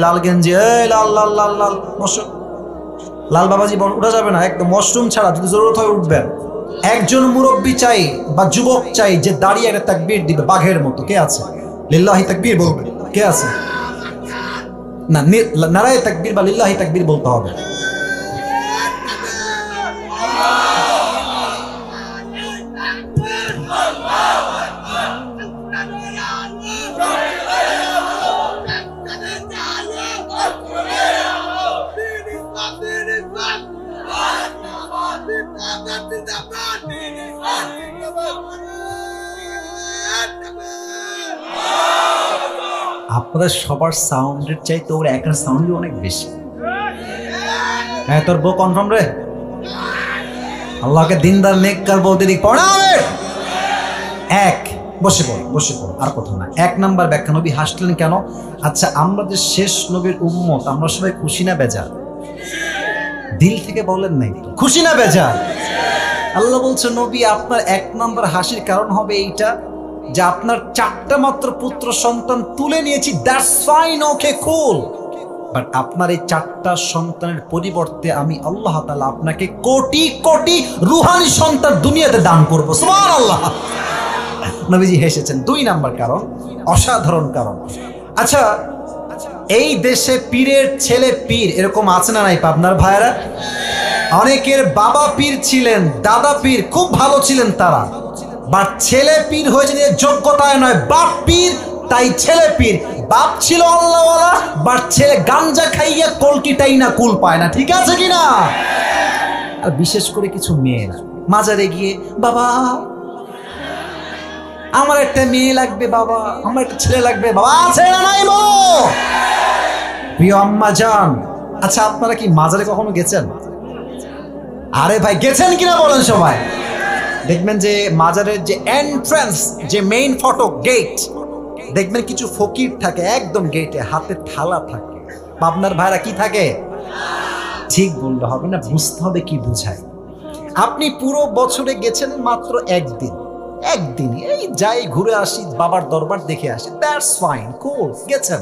লাল গেঞ্জি, লাল লাল লাল লাল বসো, লাল বাবাজি উঠা যাবে না, একদম ওয়াশরুম ছাড়া, যদি জরুরত হয় উঠবেন। একজন মুরব্বী চাই বা যুবক চাই যে দাঁড়িয়ে একটা তাকবীর দিবে বাঘের মতো। কে আছে? লিল্লাহি তাকবীর বলবে। কে আছে? না, নারায়ে তাকবীর বা লিল্লাহি তাকবীর বলতে হবে। আপনাদের সবার সাউন্ডের চাইতে ওর একার সাউন্ডই অনেক বেশি। হ্যাঁ, তোর বউ কনফার্ম রে? আল্লাহকে দিনদার নেককার বলতে দিক পড়াবে। এক, বসে পড়, বসে পড়, আর কথা না। 1 নাম্বার ব্যাখ্যা, নবী হাসলেন কেন? আচ্ছা, আমরা যে শেষ নবীর উম্মত, আমরা সবাই খুশি না বেজার? দিল থেকে বলেন নাই তো, খুশি না বেজার? আল্লাহ বলছে নবী আপনার 1 নাম্বার হাসির কারণ হবে এইটা যে আপনার 4টা মাত্র পুত্র সন্তান তুলে নিয়েছি, that's fine, okay cool, but আপনার এই 4টা সন্তানের পরিবর্তে আমি আল্লাহ তাআলা আপনাকে কোটি কোটি রুহানি সন্তান দুনিয়াতে দান করব। সুবহানাল্লাহ। নবীজি হেসেছেন। 2 নাম্বার কারণ, অসাধারণ কারণ। আচ্ছা, এই দেশে পীরের ছেলে পীর এরকম আছে না নাই পাবনার ভাইরা? অনেকের বাবা পীর ছিলেন, দাদা পীর, খুব ভালো ছিলেন তারা, বাট ছেলে পীর হয়েছে যে যোগ্যতায় নয়, বাপ পীর তাই ছেলে পীর। বাপ ছিল আল্লাহওয়ালা, বাট ছেলে গাঞ্জা খাইয়া কলকিটাই না কুল পায় না। ঠিক আছে কিনা? আর বিশেষ করে কিছু মেয়েরা মাজারে গিয়ে, বাবা আমার একটা মেয়ে লাগবে, বাবা আমার একটা ছেলে লাগবে, বাবা আছে না নাই? প্রিয় আম্মা জান, আচ্ছা, আপনারা কি মাজারে কখনো গেছেন? আরে ভাই, গেছেন কিনা বলেন সবাই। দেখবেন যে মাজারের যে এন্ট্রান্স, যে মেইন ফটক গেট, দেখবেন কিছু ফকির থাকে একদম গেটে, হাতে থালা থাকে। আপনার ভাইরা কি থাকে? ঠিক বললে হবে না, বুঝতে হবে কি বুঝায়। আপনি পুরো বছরে গেছেন মাত্র একদিন, এই যাই ঘুরে আসি, বাবার দরবার দেখে আসি, দ্যাটস ফাইন, কুল, গেছেন।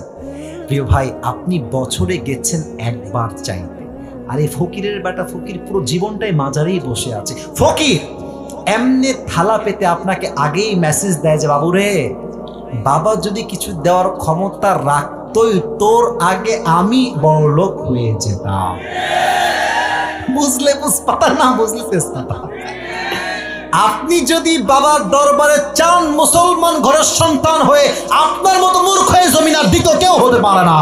প্রিয় ভাই, আপনি বছরে গেছেন একবার চাইতে, আর এই ফকিরের বেটা ফকির পুরো জীবনটাই মাজারেই বসে আছে। ফকির এমনি থালা পেতে আপনাকে আগেই মেসেজ দেয় যে বাবু রে, বাবা যদি কিছু দেওয়ার ক্ষমতা রাখতোই তোর আগে আমি বড়লোক হয়ে যেতাম। বুঝলে বুঝপাতা, না বুঝলে তেজপাতা। আপনি যদি বাবার দরবারে চান মুসলমান ঘরের সন্তান হয়ে, আপনার মতো মূর্খ হয়ে জমিন আর দ্বিতীয় কেউ হতে পারে না।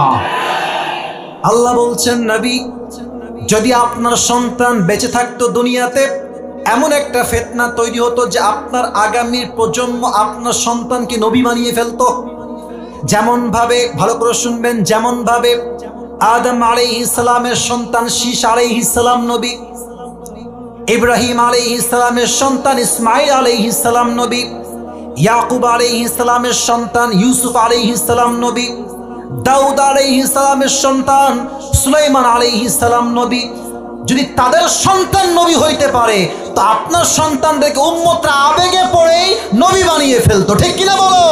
আল্লাহ বলছেন, নবী, যদি আপনার সন্তান বেঁচে থাকতো দুনিয়াতে, এমন একটা ফিতনা তৈরি হতো যে আপনার আগামীর প্রজন্ম আপনার সন্তানকে নবী বানিয়ে ফেলতো। যেমন ভাবে, ভালো করে শুনবেন, যেমন ভাবে আদম আলাইহিস সালামের সন্তান শীশ আলাইহিস সালাম নবী, ইব্রাহিম আলাইহিস সালামের সন্তান ইসমাঈল আলাইহিস সালাম নবী, ইয়াকুব আলাইহিস সালামের সন্তান ইউসুফ আলাইহিস সালাম নবী, দাউদ আলাইহিস সালামের সন্তান সুলাইমান আলাইহিস সালাম নবী। যদি তাদের সন্তান নবী হইতে পারে, তো আপনার সন্তানদেরকে উম্মতরা আবেগে পড়েই নবী বানিয়ে ফেলতো, ঠিক কিনা বলো?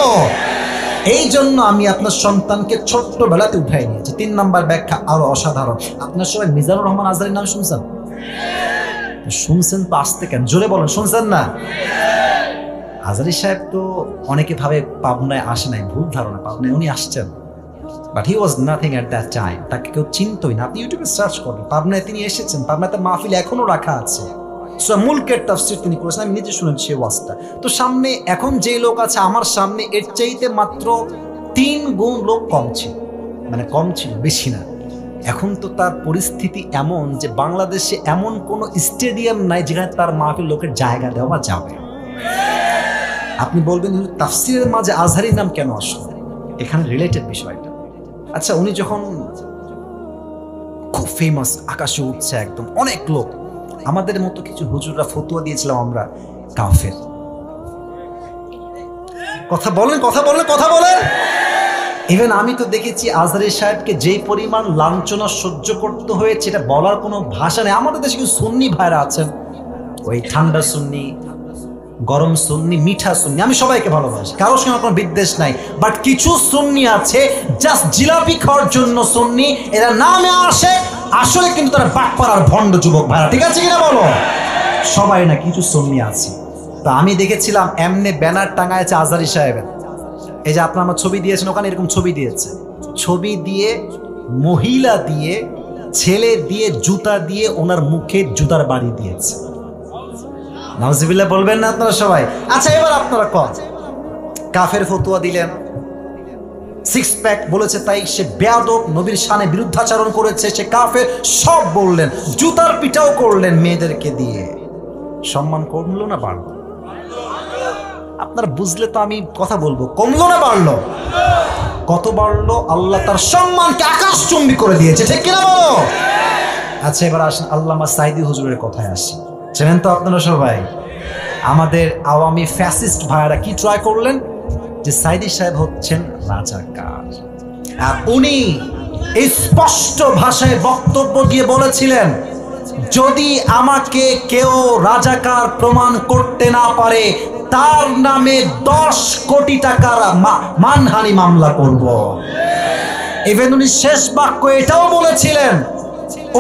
এই জন্য আমি আপনার সন্তানকে ছোট্টবেলাতে উঠাই নিয়েছি। 3 নাম্বার ব্যাখ্যা আরো অসাধারণ। আপনার সবাই মিজানুর রহমান আজহারীর নাম শুনছেন? শুনছেন তো, আসতে কেন, জোরে বলেন, শুনছেন না? আজহারী সাহেব তো অনেকে ভাবে পাবনায় আসে নাই, ভুল ধারণা, পাবনায় উনি আসছেন, but he was nothing at that time. তাকে কেউ চিনতই না। আপনি ইউটিউবে সার্চ করবেন, পাবনায় তিনি এসেছেন, পাবনায় তার মাহফিল এখনো রাখা আছে। সূরা মুলকের তাফসীর তিনি করেছেন, আমি নিজে শুনেছি সেই ওয়াজটা। তো সামনে এখন যে লোক আছে আমার সামনে, এর চাইতে মাত্র 3 গুণ লোক কম ছিল, মানে কম ছিল, বেশি না। এখন তো তার পরিস্থিতি এমন যে বাংলাদেশে এমন কোনো স্টেডিয়াম নাই যেখানে তার মাহফিল লোকের জায়গা দেওয়া যাবে। আপনি বলবেন তাফসীরের মাঝে আজহারীর নাম কেন আসলো? এখানে রিলেটেড বিষয়টা। আচ্ছা, উনি যখন খুব ফেমাস, আকাশে উঠছে একদম, অনেক লোক, আমাদের মতো কিছু হুজুররা ফতোয়া দিয়েছিলাম আমরা কাফের। কথা বলেন, কথা বলেন, কথা বলেন। ইভেন আমি তো দেখেছি আজহারী সাহেবকে যেই পরিমাণ লাঞ্ছনা সহ্য করতে হয়েছে, এটা বলার কোনো ভাষা নেই। আমাদের দেশে কিছু সুন্নি ভাইরা আছেন, ওই ঠান্ডা সুন্নি, গরম সুন্নি, মিঠা সুন্নি, আমি সবাইকে ভালোবাসি, কারোর সঙ্গে কোনো বিদ্বেষ নাই। বাট কিছু সুন্নি আছে জাস্ট জিলাপি খাওয়ার জন্য সুন্নি, এরা নামে আসে, আসলে কিন্তু তারা বাটপার আর ভণ্ড যুবক ভাইরা, ঠিক আছে কিনা বলো? সবাই না, কিছু সুন্নি আছে। তা আমি দেখেছিলাম এমনি ব্যানার টাঙায়ছে আজহারী সাহেবের, এই যে আপনার আমার ছবি দিয়েছেন, ওখানে এরকম ছবি দিয়েছে, ছবি দিয়ে মহিলা দিয়ে ছেলে দিয়ে জুতা দিয়ে ওনার মুখে জুতার বাড়ি দিয়েছে। নাউজুবিল্লাহ বলবেন না আপনারা সবাই? আচ্ছা, এবার আপনারা কন, কাফের ফতোয়া দিলেন, 6 প্যাক বলেছে তাই সে বেয়াদব, নবীর শানে বিরুদ্ধাচরণ করেছে, সে কাফের, সব বললেন, জুতার পিটাও করলেন মেয়েদেরকে দিয়ে। সম্মান কমলো না বাড়লো? আপনারা বুঝলে তো আমি কথা বলবো, কমলো না বাড়লো? কত বাড়লো? আল্লাহ তার সম্মানকে আকাশচুম্বী করে দিয়েছে, ঠিক কিনা বলো? আচ্ছা, এবার আসেন আল্লামা সাঈদী হুজুরের কথায় আসি। চেনেন তো আপনারা সবাই? আমাদের আওয়ামী ফ্যাসিস্ট ভাইরা কি ট্রাই করলেন, যে সাঈদী সাহেব হচ্ছেন রাজাকার, আর উনি স্পষ্ট ভাষায় বক্তব্য দিয়ে বলেছিলেন, যদি আমাকে কেউ রাজাকার প্রমাণ করতে না পারে, তার নামে 10 কোটি টাকার মানহানি মামলা করব। ইভেন উনি শেষ বাক্য এটাও বলেছিলেন,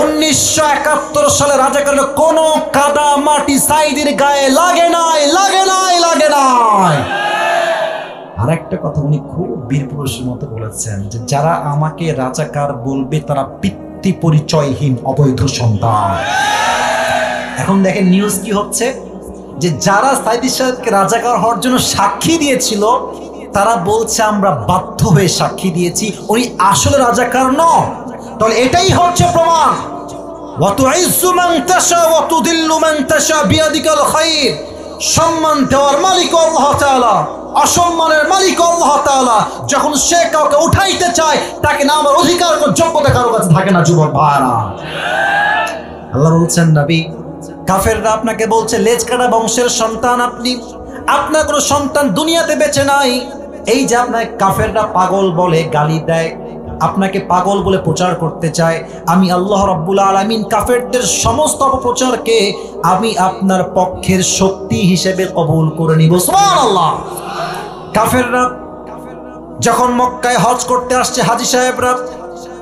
1971 সালে রাজাকারের কোন কাদা মাটি সাঈদীর গায়ে লাগে নাই, লাগে নাই, লাগে নাই। আর একটা কথা উনি খুব বীরপুরুষের মতো বলেছেন, যে যারা আমাকে রাজাকার বলবে তারা পিতৃ পরিচয়হীন অবৈধ সন্তান। এখন দেখেন নিউজ কি হচ্ছে, যে যারা সাঈদী সাহেবকে রাজাকার হওয়ার জন্য সাক্ষী দিয়েছিল, তারা বলছে আমরা বাধ্য হয়ে সাক্ষী দিয়েছি, উনি আসলে রাজাকার নন। তাহলে এটাই হচ্ছে প্রমাণ, ওয়াতুইজ্জু মান তাশা ওয়া তুদিল্লু মান তাশা বিয়াদিকাল খায়র। সম্মান দেওয়ার মালিক আল্লাহ তাআলা, অসম্মানের মালিক আল্লাহ তাআলা। যখন সে কাউকে উঠাইতে চায় তাকে নামার অধিকার যোগ্যতা কারো কাছে থাকে না। যুবক ভাইরা, আল্লাহ বলছেন নবী, কাফেররা আপনাকে বলছে লেজ কাটা বংশের সন্তান আপনি, আপনার কোনো সন্তান দুনিয়াতে বেঁচে নাই। এই যে আপনাকে কাফেররা পাগল বলে, গালি দেয়, আপনাকে পাগল বলে প্রচার করতে চায়, আমি আল্লাহ রাব্বুল আলামিন কাফেরদের সমস্ত অপপ্রচারকে আমি আপনার পক্ষের শক্তি হিসেবে কবুল করে নিব। সুবহানাল্লাহ। কাফেররা যখন মক্কায় হজ করতে আসছে, হাজী সাহেবরা,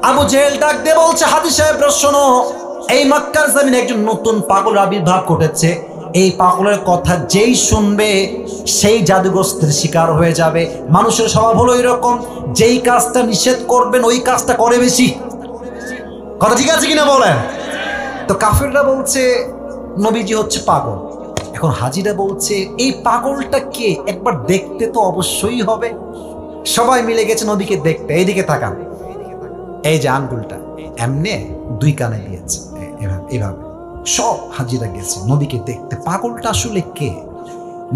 আবু জেহেল ডাক দিয়ে বলছে, হাজী সাহেবরা শোনো, এই মক্কার জমিনে একজন নতুন পাগল আবির্ভাব ঘটেছে। এই পাগলের কথা যেই শুনবে সেই জাদুগ্রস্তের শিকার হয়ে যাবে। মানুষের স্বভাব হলো এরকম, যেই কাজটা নিষেধ করবেন ওই কাজটা করে বেশি। কথা ঠিক আছে কিনা বলেন? তো কাফেররা বলছে নবীজি হচ্ছে পাগল। এখন হাজিরা বলছে এই পাগলটা কে, একবার দেখতে তো অবশ্যই হবে। সবাই মিলে গেছে নবীকে দেখতে। এইদিকে তাকান, এই যে আঙ্গুলটা এমনে দুই কানে দিয়েছে এভাবে। সব হাজিরা গেছে নবীকে দেখতে, পাগলটা আসলে কে।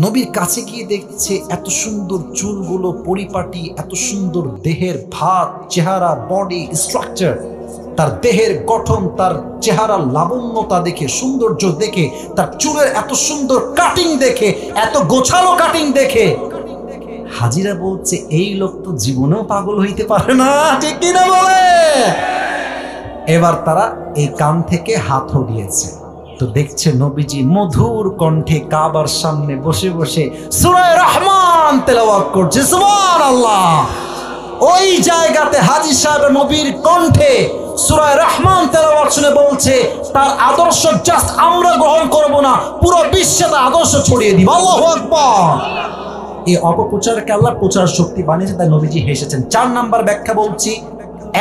নবীর কাছে গিয়ে দেখছে এত সুন্দর চুলগুলো পরিপাটি, এত সুন্দর দেহের ভাত, চেহারা, বডি স্ট্রাকচার, তার দেহের গঠন, তার চেহারা লাবণ্যতা দেখে, সৌন্দর্য দেখে, তার চুলের এত সুন্দর কাটিং দেখে, এত গোছালো কাটিং দেখে হাজিরা বলছে এই লোক তো জীবনেও পাগল হইতে পারে না। ঠিক কিনা বলে? এবার তারা এই কান থেকে হাত হটিয়েছে, তো দেখছে নবীজি মধুর কণ্ঠে কাবার সামনে বসে বসে সূরা রহমান তেলাওয়াত করছে। সুবহানাল্লাহ। ওই জায়গাতে হাজী সাহেব নবীর কণ্ঠে সূরা রহমান তেলাওয়াত শুনে বলছে তার আদর্শ জাস্ট আমরা গ্রহণ করব না, পুরো বিশ্বে তার আদর্শ ছড়িয়ে দিব। আল্লাহু আকবার। এই অপপ্রচারকে আল্লাহ প্রচার শক্তি বানিয়েছে, তাই নবীজি হেসেছেন। 4 নাম্বার ব্যাখ্যা বলছি,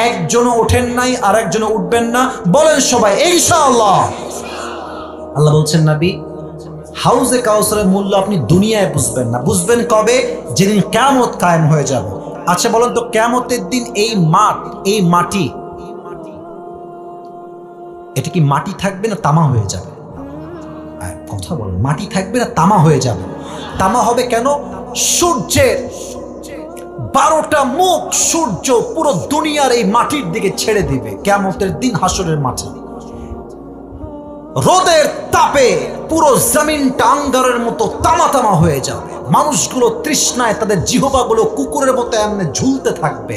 একজনও ওঠেন নাই আর একজনও উঠবেন না, বলেন সবাই ইনশাআল্লাহ। আল্লাহ বলছেন নবী, হাউজে কাউসারের মূল্য আপনি দুনিয়ায় বুঝবেন না, বুঝবেন কবে? যেদিন কিয়ামত কায়েম হয়ে যাবে। আচ্ছা বলেন তো, কিয়ামতের দিন এই মাঠ, এই মাটি, এটা কি মাটি থাকবে না তামা হয়ে যাবে? কথা বলেন, মাটি থাকবে না তামা হয়ে যাবে? তামা হবে কেন? সূর্যের 12টা মুখ সূর্য পুরো দুনিয়ার এই মাটির দিকে ছেড়ে দিবে কিয়ামতের দিন হাসরের মাঠে। রোদের তাপে পুরো জমিনটা আঙ্গারের মতো তামা তামা হয়ে যাবে। মানুষগুলো তৃষ্ণায় তাদের জিহ্বাগুলো কুকুরের মতো এমনি ঝুলতে থাকবে।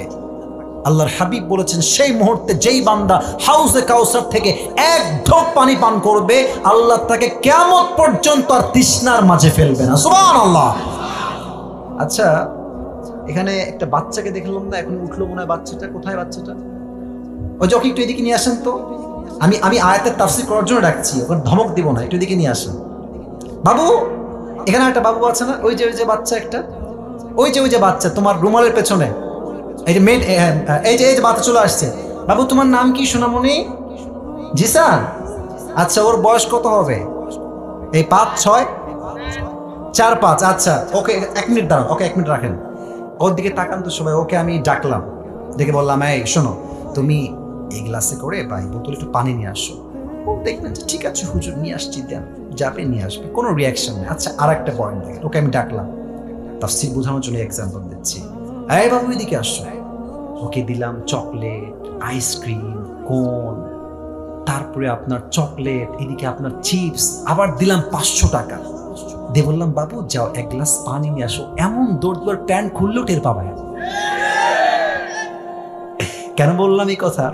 আল্লাহর হাবিব বলেছেন সেই মুহূর্তে যেই বান্দা হাউজে কাউসার থেকে এক ঢোক পানি পান করবে, আল্লাহ তাকে কিয়ামত পর্যন্ত আর তৃষ্ণার মাঝে ফেলবে না। সুবহানাল্লাহ। আচ্ছা, এখানে একটা বাচ্চাকে দেখলাম না, এখন উঠলো মনে হয় বাচ্চাটা। কোথায় বাচ্চাটা? ওই যে ওকে একটু এদিকে নিয়ে আসেন তো। আমি আয়াতের তাফসীর করার জন্য ডাকছি, ওখানে ধমক দিব না, একটু এদিকে নিয়ে আসেন। বাবু, এখানে একটা বাবু আছে না, ওই যে বাচ্চা একটা, ওই যে বাচ্চা তোমার রুমালের পেছনে, এই যে মেয়ে, এই যে বাচ্চা চলে আসছে। বাবু তোমার নাম কি সোনামণি? জিসান। আচ্ছা, ওর বয়স কত হবে? এই 5, 6, 4, 5। আচ্ছা, ওকে 1 মিনিট দাঁড়ান, ওকে 1 মিনিট রাখেন। ওর দিকে তাকান তো সবাই। ওকে আমি ডাকলাম, দেখে বললাম এই শোনো, তুমি এই গ্লাসে করে বা এই বোতলে একটু পানি নিয়ে আসো। ও দেখবেন যে ঠিক আছে হুজুর নিয়ে আসছি, দেন যাবে নিয়ে আসবে, কোনো রিয়াকশন নেই। আচ্ছা, আর একটা পয়েন্ট দেখেন, ওকে আমি ডাকলাম, তাফসীর বোঝানোর জন্য এক্সাম্পল দিচ্ছি। এই বাবু এদিকে আসো। ওকে দিলাম চকলেট, আইসক্রিম, কোন, তারপরে আপনার চকলেট, এদিকে আপনার চিপস, আবার দিলাম 500 টাকা দিয়ে বললাম বাবু যাও 1 গ্লাস পানি নিয়ে আসো। এমন দৌড় প্যান্ট খুললেও টের পাবে। কেন বললাম এই কথা?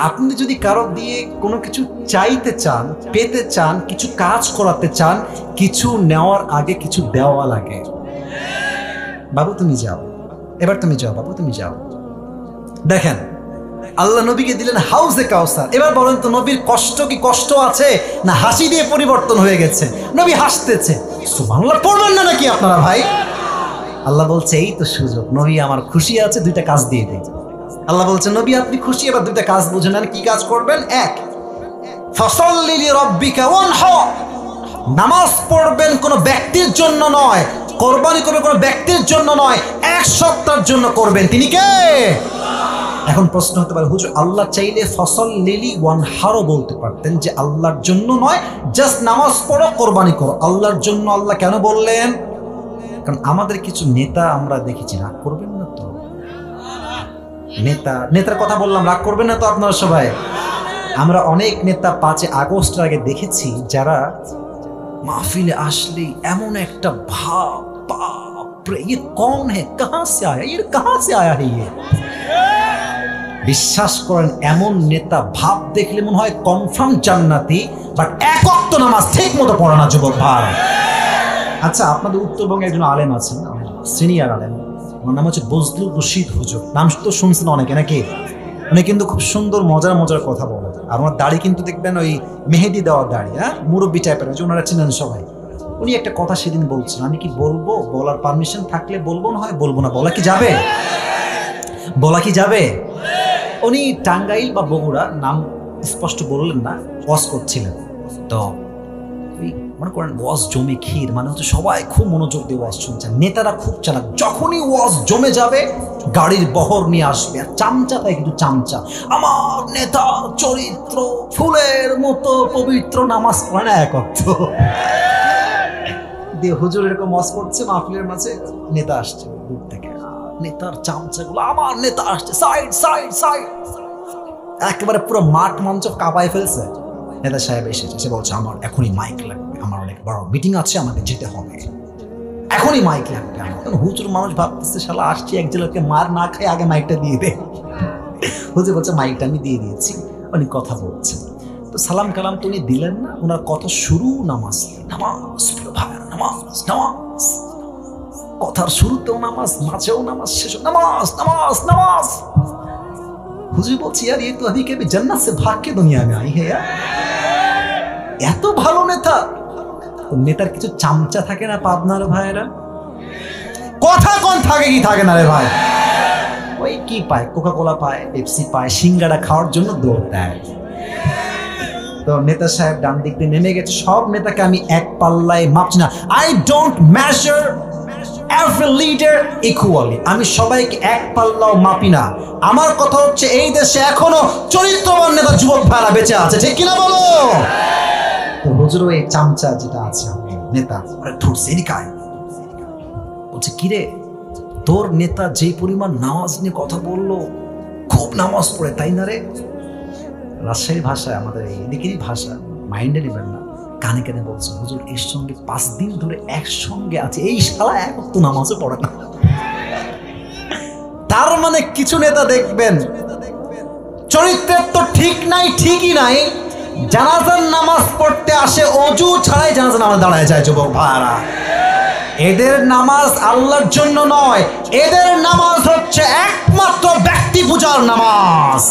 আপনি যদি কারো দিয়ে কোনো কিছু চাইতে চান, পেতে চান, কিছু কাজ করাতে চান, কিছু নেওয়ার আগে কিছু দেওয়া লাগে। বাবু তুমি যাও, এবার তুমি যাও, বাবু তুমি যাও। দেখেন আল্লাহ নবীকে দিলেন হাউজে কাউসার। এবার বলেন তো নবীর কষ্ট কি কষ্ট আছে না হাসি দিয়ে পরিবর্তন হয়ে গেছে? নবী হাসতেছে। সুবহানাল্লাহ পড়বেন না নাকি আপনারা ভাই? আল্লাহ বলছে এই তো সুযোগ, নবী আমার খুশি আছে, 2টা কাজ দিয়ে দেয়। আল্লাহ বলছে নবী আপনি খুশি, এবার 2টা কাজ বুঝে নেন। কি কাজ করবেন? 1, ফাসাল্লি লিরাব্বিকা ওয়ানহার, নামাজ পড়বেন কোনো ব্যক্তির জন্য নয়, কোরবানি করবেন কোনো ব্যক্তির জন্য নয়, এক সত্তার জন্য করবেন। তিনি কে? এখন প্রশ্ন হতে পারে, হুজুর আল্লাহ চাইলে ফসল লিলি ওয়ানহারও বলতে পারতেন, যে আল্লাহর জন্য নয়, জাস্ট নামাজ পড়ো, কোরবানি করো। আল্লাহর জন্য আল্লাহ কেন বললেন? কারণ আমাদের কিছু নেতা আমরা দেখেছি, রাগ করবেন না তো? নেতার কথা বললাম, রাগ করবেন না তো আপনারা সবাই? আমরা অনেক নেতা 5 আগস্ট আগে দেখেছি যারা মাহফিলে আসলেই এমন একটা ভাব, बाप रे ये कौन है, कहां से आया, ये कहां से आया है ये। বিশ্বাস করেন এমন নেতা ভাব দেখলে মনে হয় কনফার্ম জান্নাতি, বাট এক ওয়াক্ত নামাজ ঠিক মতো পড়ে না যুবক ভাই। আচ্ছা, আপনাদের উত্তরবঙ্গে একজন আলেম আছেন, সিনিয়র আলেম, ওনার নাম হচ্ছে বজলুর রশিদ হুজুর। নাম তো শুনছেন অনেকে নাকি? উনি কিন্তু খুব সুন্দর মজার মজার কথা বলে, আর ওনার দাড়ি কিন্তু দেখবেন ওই মেহেদি দেওয়া দাড়ি, হ্যাঁ, মুরব্বী টাইপের, ওনারা চিনেন সবাই। উনি একটা কথা সেদিন বলছেন, আমি কি বলবো, বলার পারমিশন থাকলে বলবো, না হয় বলবো না। বলা কি যাবে? বলা কি যাবে? উনি টাঙ্গাইল বা বগুড়া, নাম স্পষ্ট বললেন না, ওয়াজ করছিলেন। তো মনে করেন ওয়াজ জমে ক্ষীর, মানে হচ্ছে সবাই খুব মনোযোগ দিয়ে ওয়াজ শুনছেন। নেতারা খুব চালাক, যখনই ওয়াজ জমে যাবে গাড়ির বহর নিয়ে আসবে, আর চামচা তাই কিন্তু চামচা, আমার নেতা চরিত্র ফুলের মতো পবিত্র, নামাজ পড়ে না এক ওয়াক্ত। দিয়ে হুজুর এরকম ওয়াজ করছে মাহফিলের মাঝে, নেতা আসছে দূর থেকে, নেতার চামচাগুলো, আমার নেতা আসছে, সাইড সাইড সাইড, একেবারে পুরো মাঠ মঞ্চ কাঁপায় ফেলছে। নেতা সাহেব এসেছে, সে বলছে আমার এখনই মাইক লাগবে, আমার অনেক বড় মিটিং আছে, আমাকে যেতে হবে, এখনই মাইক লাগবে আমার। হুজুর মানুষ ভাবতেছে শালা আসছি এক জেলাকে মার না খাই, আগে মাইকটা দিয়ে দে। হুজুর বলছে মাইকটা আমি দিয়ে দিয়েছি, উনি কথা বলছেন। তো সালাম কালাম তো উনি দিলেন না, ওনার কথা শুরু নামাজ, নামাজ ভাই, নামাজ নামাজ, কথার শুরুতেও নামাজ, মাঝেও নামাজ, শেষও নামাজ নামাজ নামাজ। হুজুর বলছি यार ये तो अभी कभी जन्नत से भाग के दुनिया में आई है यार। এত ভালো নেতা। নেতার কিছু চামচা থাকে না পাবনার ভাইরা, কথা কোন থাকে কি থাকে না রে ভাই, ওই কি পায়, কোকা কোলা পায়, পেপসি পায়, সিঙ্গাড়া খাওয়ার জন্য দৌড় দেয়। তো নেতা সাহেব ডান দিক দিয়ে নেমে গেছে। সব নেতাকে আমি এক পাল্লায় মাপছি না, I don't measure every leader equally, আমি সবাইকে এক পাল্লাও মাপি না। আমার কথা হচ্ছে এই দেশে এখনো চরিত্রবান নেতা যুবক ভাইরা বেঁচে আছে, ঠিক কিনা বলো? তো হুজুর এই চামচা যেটা আছে নেতা, বলছে কিরে তোর নেতা যে পরিমাণ নামাজ নিয়ে কথা বললো, খুব নামাজ পড়ে তাই না রে? রাজশাহী ভাষায়, আমাদের এদিকেরই ভাষা, মাইন্ডে নেবেন না, কানে কানে বলছে হুজুর এর সঙ্গে 5 দিন ধরে একসঙ্গে আছে, এই শালা এক ওয়াক্ত নামাজও পড়ে না। তার মানে কিছু নেতা দেখবেন চরিত্রের তো ঠিক নাই, ঠিকই নাই, জানাজার নামাজ পড়তে আসে ওযু ছাড়াই জানাজার নামাজ দাঁড়ায় যায় যুবক ভাইরা। এদের নামাজ আল্লাহর জন্য নয়, এদের নামাজ হচ্ছে একমাত্র ব্যক্তি পূজার নামাজ।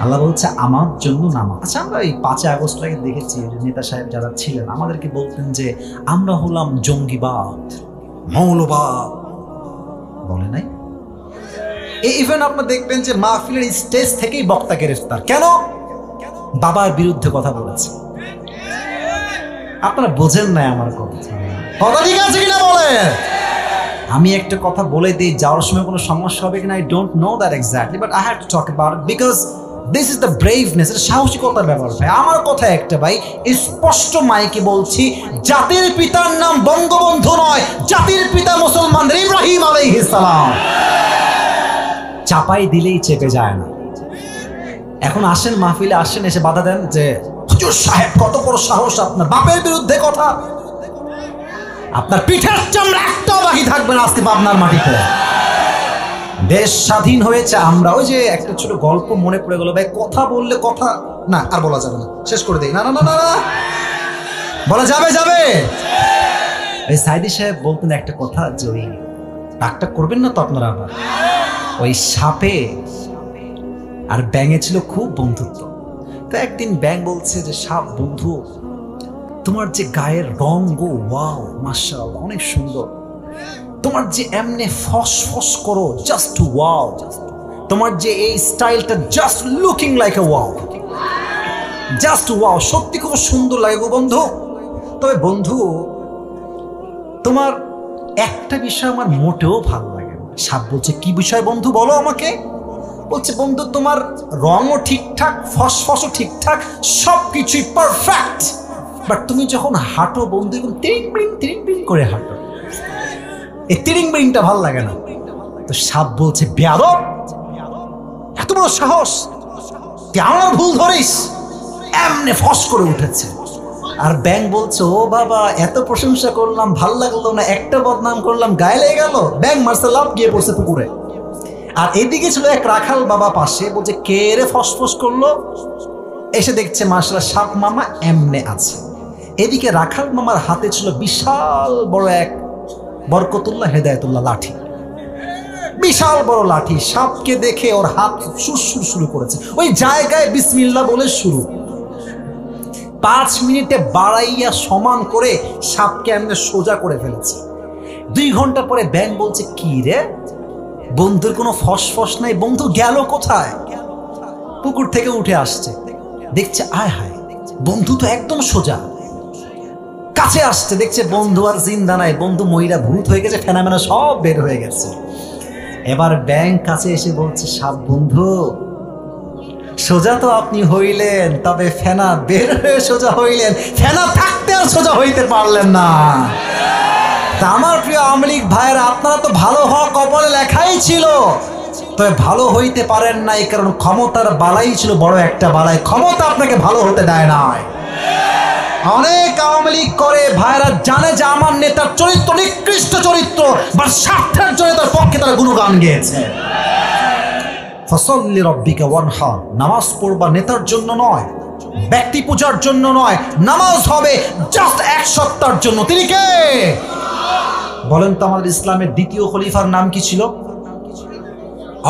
আল্লাহ বলছে আমার জন্য নামাজ। আচ্ছা, আমরা এই 5 আগস্ট আগে দেখেছি নেতা সাহেব যারা ছিলেন আমাদেরকে বলতেন যে আমরা হলাম জঙ্গিবাদ, মৌলবাদ, বলে নাই? এই ইভেন্ট আপনারা দেখবেন যে মাহফিলের স্টেজ থেকেই বক্তা গ্রেফতার। কেন? বাবার বিরুদ্ধে কথা বলেছে। আপনারা বোঝেন না আমার কথা, কথা ঠিক আছে কিনা বলে? আমি একটা কথা বলে দিই, যাওয়ার সময় কোনো সমস্যা হবে কিনা I don't know that exactly, but I have to talk about it because this is the braveness, এটা সাহসিকতার ব্যাপার ভাই। আমার কথা একটা ভাই, স্পষ্ট মাইকে বলছি, জাতির পিতার নাম বঙ্গবন্ধু নয়, জাতির পিতা মুসলমানদের ইব্রাহিম আলাইহিস সালাম। চাপাই দিলেই চেপে যায় না। এখন আসেন মাহফিলে, আসেন, এসে বাধা দেন যে হুজুর সাহেব কত বড় সাহস আপনার, বাপের বিরুদ্ধে কথা, আপনার পিঠের চামড়া একটাও বাকি থাকবে না আজকে পাবনার মাটিতে। দেশ স্বাধীন হয়েছে, আমরা ওই যে একটা ছোট গল্প মনে পড়ে গেল ভাই, কথা বললে কথা না আর বলা যাবে না, শেষ করে দেই। না না না না, বলা যাবে যাবে। এই সাইদি সাহেব বলতেন একটা কথা যে ওই ডাক্তার করবেন না তো আপনারা, আবার ওই সাপে আর ব্যাঙে ছিল খুব বন্ধুত্ব। তো একদিন ব্যাঙ বলছে যে সাপ, বন্ধু তোমার যে গায়ের রং গো, ওয়াও মাশাআল্লাহ অনেক সুন্দর, তোমার যে এমনি ফস ফস করো, জাস্ট ওয়াও, তোমার যে এই স্টাইলটা just looking like a wow, just wow, সত্যি খুব সুন্দর লাগে গো বন্ধু। তবে বন্ধু তোমার একটা বিষয় আমার মোটেও ভালো লাগে না। সাপ বলছে কি বিষয় বন্ধু, বলো আমাকে। বলছে বন্ধু তোমার রঙও ঠিকঠাক, ফসফসও ঠিকঠাক, সবকিছুই পারফেক্ট, বাট তুমি যখন হাঁটো বন্ধু এরকম তিরিং বিরিং করে হাঁটো, এই তিরিং বিরিংটা ভাল লাগে না। তো সাপ বলছে বেয়াদব, এত বড় সাহস, তুই আমার ভুল ধরিস, এমনি ফস করে উঠেছে। আর ব্যাং বলছে ও বাবা এত প্রশংসা করলাম ভাল লাগলো না, একটা বদনাম করলাম গায়ে লেগে গেল। ব্যাং মারছে লাফ গিয়ে পড়ছে পুকুরে। আর এদিকে ছিল এক রাখাল বাবা পাশে, বলছে কে রে ফসফস করলো, এসে দেখছে মাশাআল্লাহ সাপ মামা এমনে আছে। এদিকে রাখাল মামার হাতে ছিল বিশাল বড় এক বরকতুল্লাহ হেদায়েতুল্লাহ লাঠি, বিশাল বড় লাঠি। সাপকে দেখে ওর হাত সুরসুর শুরু করেছে, ওই জায়গায় বিসমিল্লাহ বলে শুরু। 5 মিনিটে বাড়াইয়া সমান করে সাপকে এমনি সোজা করে ফেলেছে। 2 ঘন্টা পরে ব্যাং বলছে কি রে বন্ধুর কোনো ফসফস নাই, বন্ধু গেল কোথায়? পুকুর থেকে উঠে আসছে, দেখছে আয় হায় বন্ধু তো একদম সোজা। কাছে আসছে, দেখছে বন্ধু আর জিন্দা নাই, বন্ধু ময়রা ভূত হয়ে গেছে, ফেনামেনা সব বের হয়ে গেছে। এবার ব্যাং কাছে এসে বলছে সাপ বন্ধু সোজা তো আপনি হইলেন, তবে ফেনা বের হয়ে সোজা হইলেন, ফেনা থাকতে আর সোজা হইতে পারলেন না। তা আমার প্রিয় আওয়ামী লীগ ভাইয়েরা, আপনারা তো ভালো হওয়া কপালে লেখাই ছিল, তবে ভালো হইতে পারেন নাই কারণ ক্ষমতার বালাই ছিল বড় একটা বালাই, ক্ষমতা আপনাকে ভালো হতে দেয় নাই। অনেক আওয়ামী লীগ করে ভাইরা জানে যে আমার নেতার চরিত্র নিকৃষ্ট চরিত্র, বা স্বার্থের জন্য তার পক্ষে তারা গুণগান গেয়েছে। ফসল্লি রব্বিকা ওয়ানহার, নামাজ পড়বা নেতার জন্য নয়, ব্যক্তি পূজার জন্য নয়, নামাজ হবে জাস্ট এক সত্তার জন্য। তিনি কে বলেন তো? আমাদের ইসলামের দ্বিতীয় খলিফার নাম কি ছিল?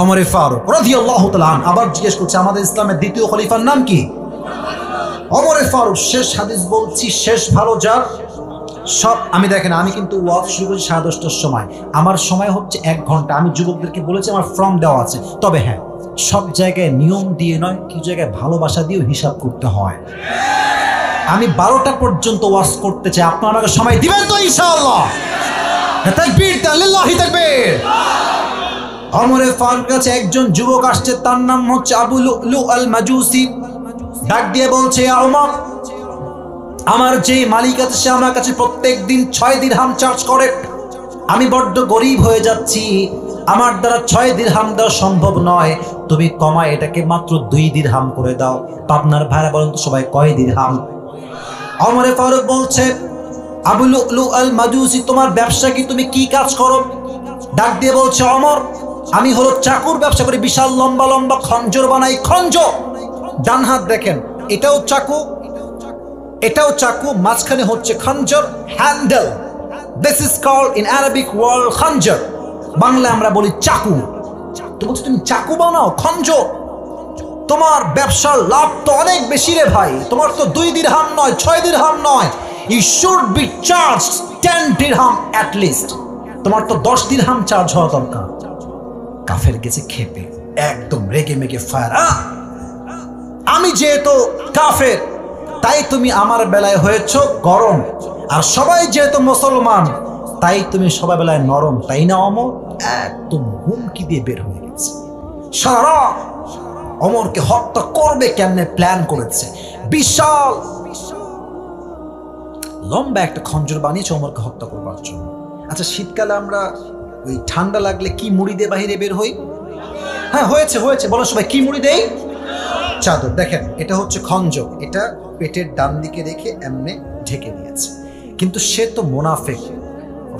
ওমর ফারুক রাদিয়াল্লাহু তাআলা। আবার জিজ্ঞেস করছে আমাদের ইসলামের দ্বিতীয় খলিফার নাম কি? ওমর ফারুক। শেষ হাদিস বলছি, শেষ ভালো যার সব। আমি দেখেন আমি কিন্তু ওয়াজ শুরু করি 10:30টার সময়, আমার সময় হচ্ছে 1 ঘন্টা। আমি যুবকদেরকে বলেছি আমার ফর্ম দেওয়া আছে, তবে হ্যাঁ সব জায়গায় নিয়ম দিয়ে নয়, কিছু জায়গায় ভালোবাসা দিয়েও হিসাব করতে হয়। আমি 12টা পর্যন্ত ওয়াজ করতে চাই, আপনারা আমাকে সময় দিবেন তো ইনশাআল্লাহ? তাকবীর লিল্লাহি তাকবীর। ওমর ফারুক কাছে একজন যুবক আসছে, তার নাম হচ্ছে আবু লুলু আল মাজুসি। ডাক দিয়ে বলছে ওমর, আমার যে মালিক আছে সে আমার কাছে প্রত্যেক দিন 6 দিরহাম চার্জ করে, আমি বড্ড গরিব হয়ে যাচ্ছি, আমার দ্বারা 6 দিরহাম দেওয়া সম্ভব নয়, তুমি কমায় এটাকে মাত্র 2 দিরহাম করে দাও। পাবনার ভাইরা বলেন তো সবাই কয় দিরহাম? ওমর ফারুক বলছে আবু লুলু আল মাজুসি, তোমার ব্যবসা কি, তুমি কি কাজ করো? ডাক দিয়ে বলছে ওমর, আমি হলো চাকুর ব্যবসা করি, বিশাল লম্বা লম্বা খঞ্জর বানাই। খঞ্জর ডান হাত দেখেন, এটাও চাকু, এটাও চাকু, মাঝখানে হচ্ছে খঞ্জর handle. This is called in Arabic world খঞ্জর, বাংলায় আমরা বলি চাকু। তো বলছো তুমি চাকু বানাও, খঞ্জর, তোমার ব্যবসার লাভ তো অনেক বেশি রে ভাই, তোমার তো 2 দিরহাম নয়, 6 দিরহাম নয়, ইউ শুড বি চার্জ 10 দিরহাম অ্যাট লিস্ট, তোমার তো 10 দিরহাম চার্জ হওয়া দরকার। কাফের গেছে খেপে, একদম রেগে মেগে ফায়ার। আমি যেহেতু কাফের তাই তুমি আমার বেলায় হয়েছ গরম, আর সবাই যেহেতু মুসলমান তাই তুমি সবাই বেলায় নরম, তাই না অমর? একদম হুমকি দিয়ে বের হয়ে গেছে। সারা অমরকে হত্যা করবে কেমনে প্ল্যান করেছে, বিশাল লম্বা একটা খঞ্জর বানিয়েছে অমরকে হত্যা করবার জন্য। আচ্ছা শীতকালে আমরা ওই ঠান্ডা লাগলে কি মুড়ি দিয়ে বাহিরে বের হই? হ্যাঁ হয়েছে হয়েছে, বলো সবাই কি মুড়ি দেই? চাদর। দেখেন এটা হচ্ছে খঞ্জর, এটা পেটের ডান দিকে রেখে এমনে ঢেকে দিয়েছে, কিন্তু সে তো মুনাফিক,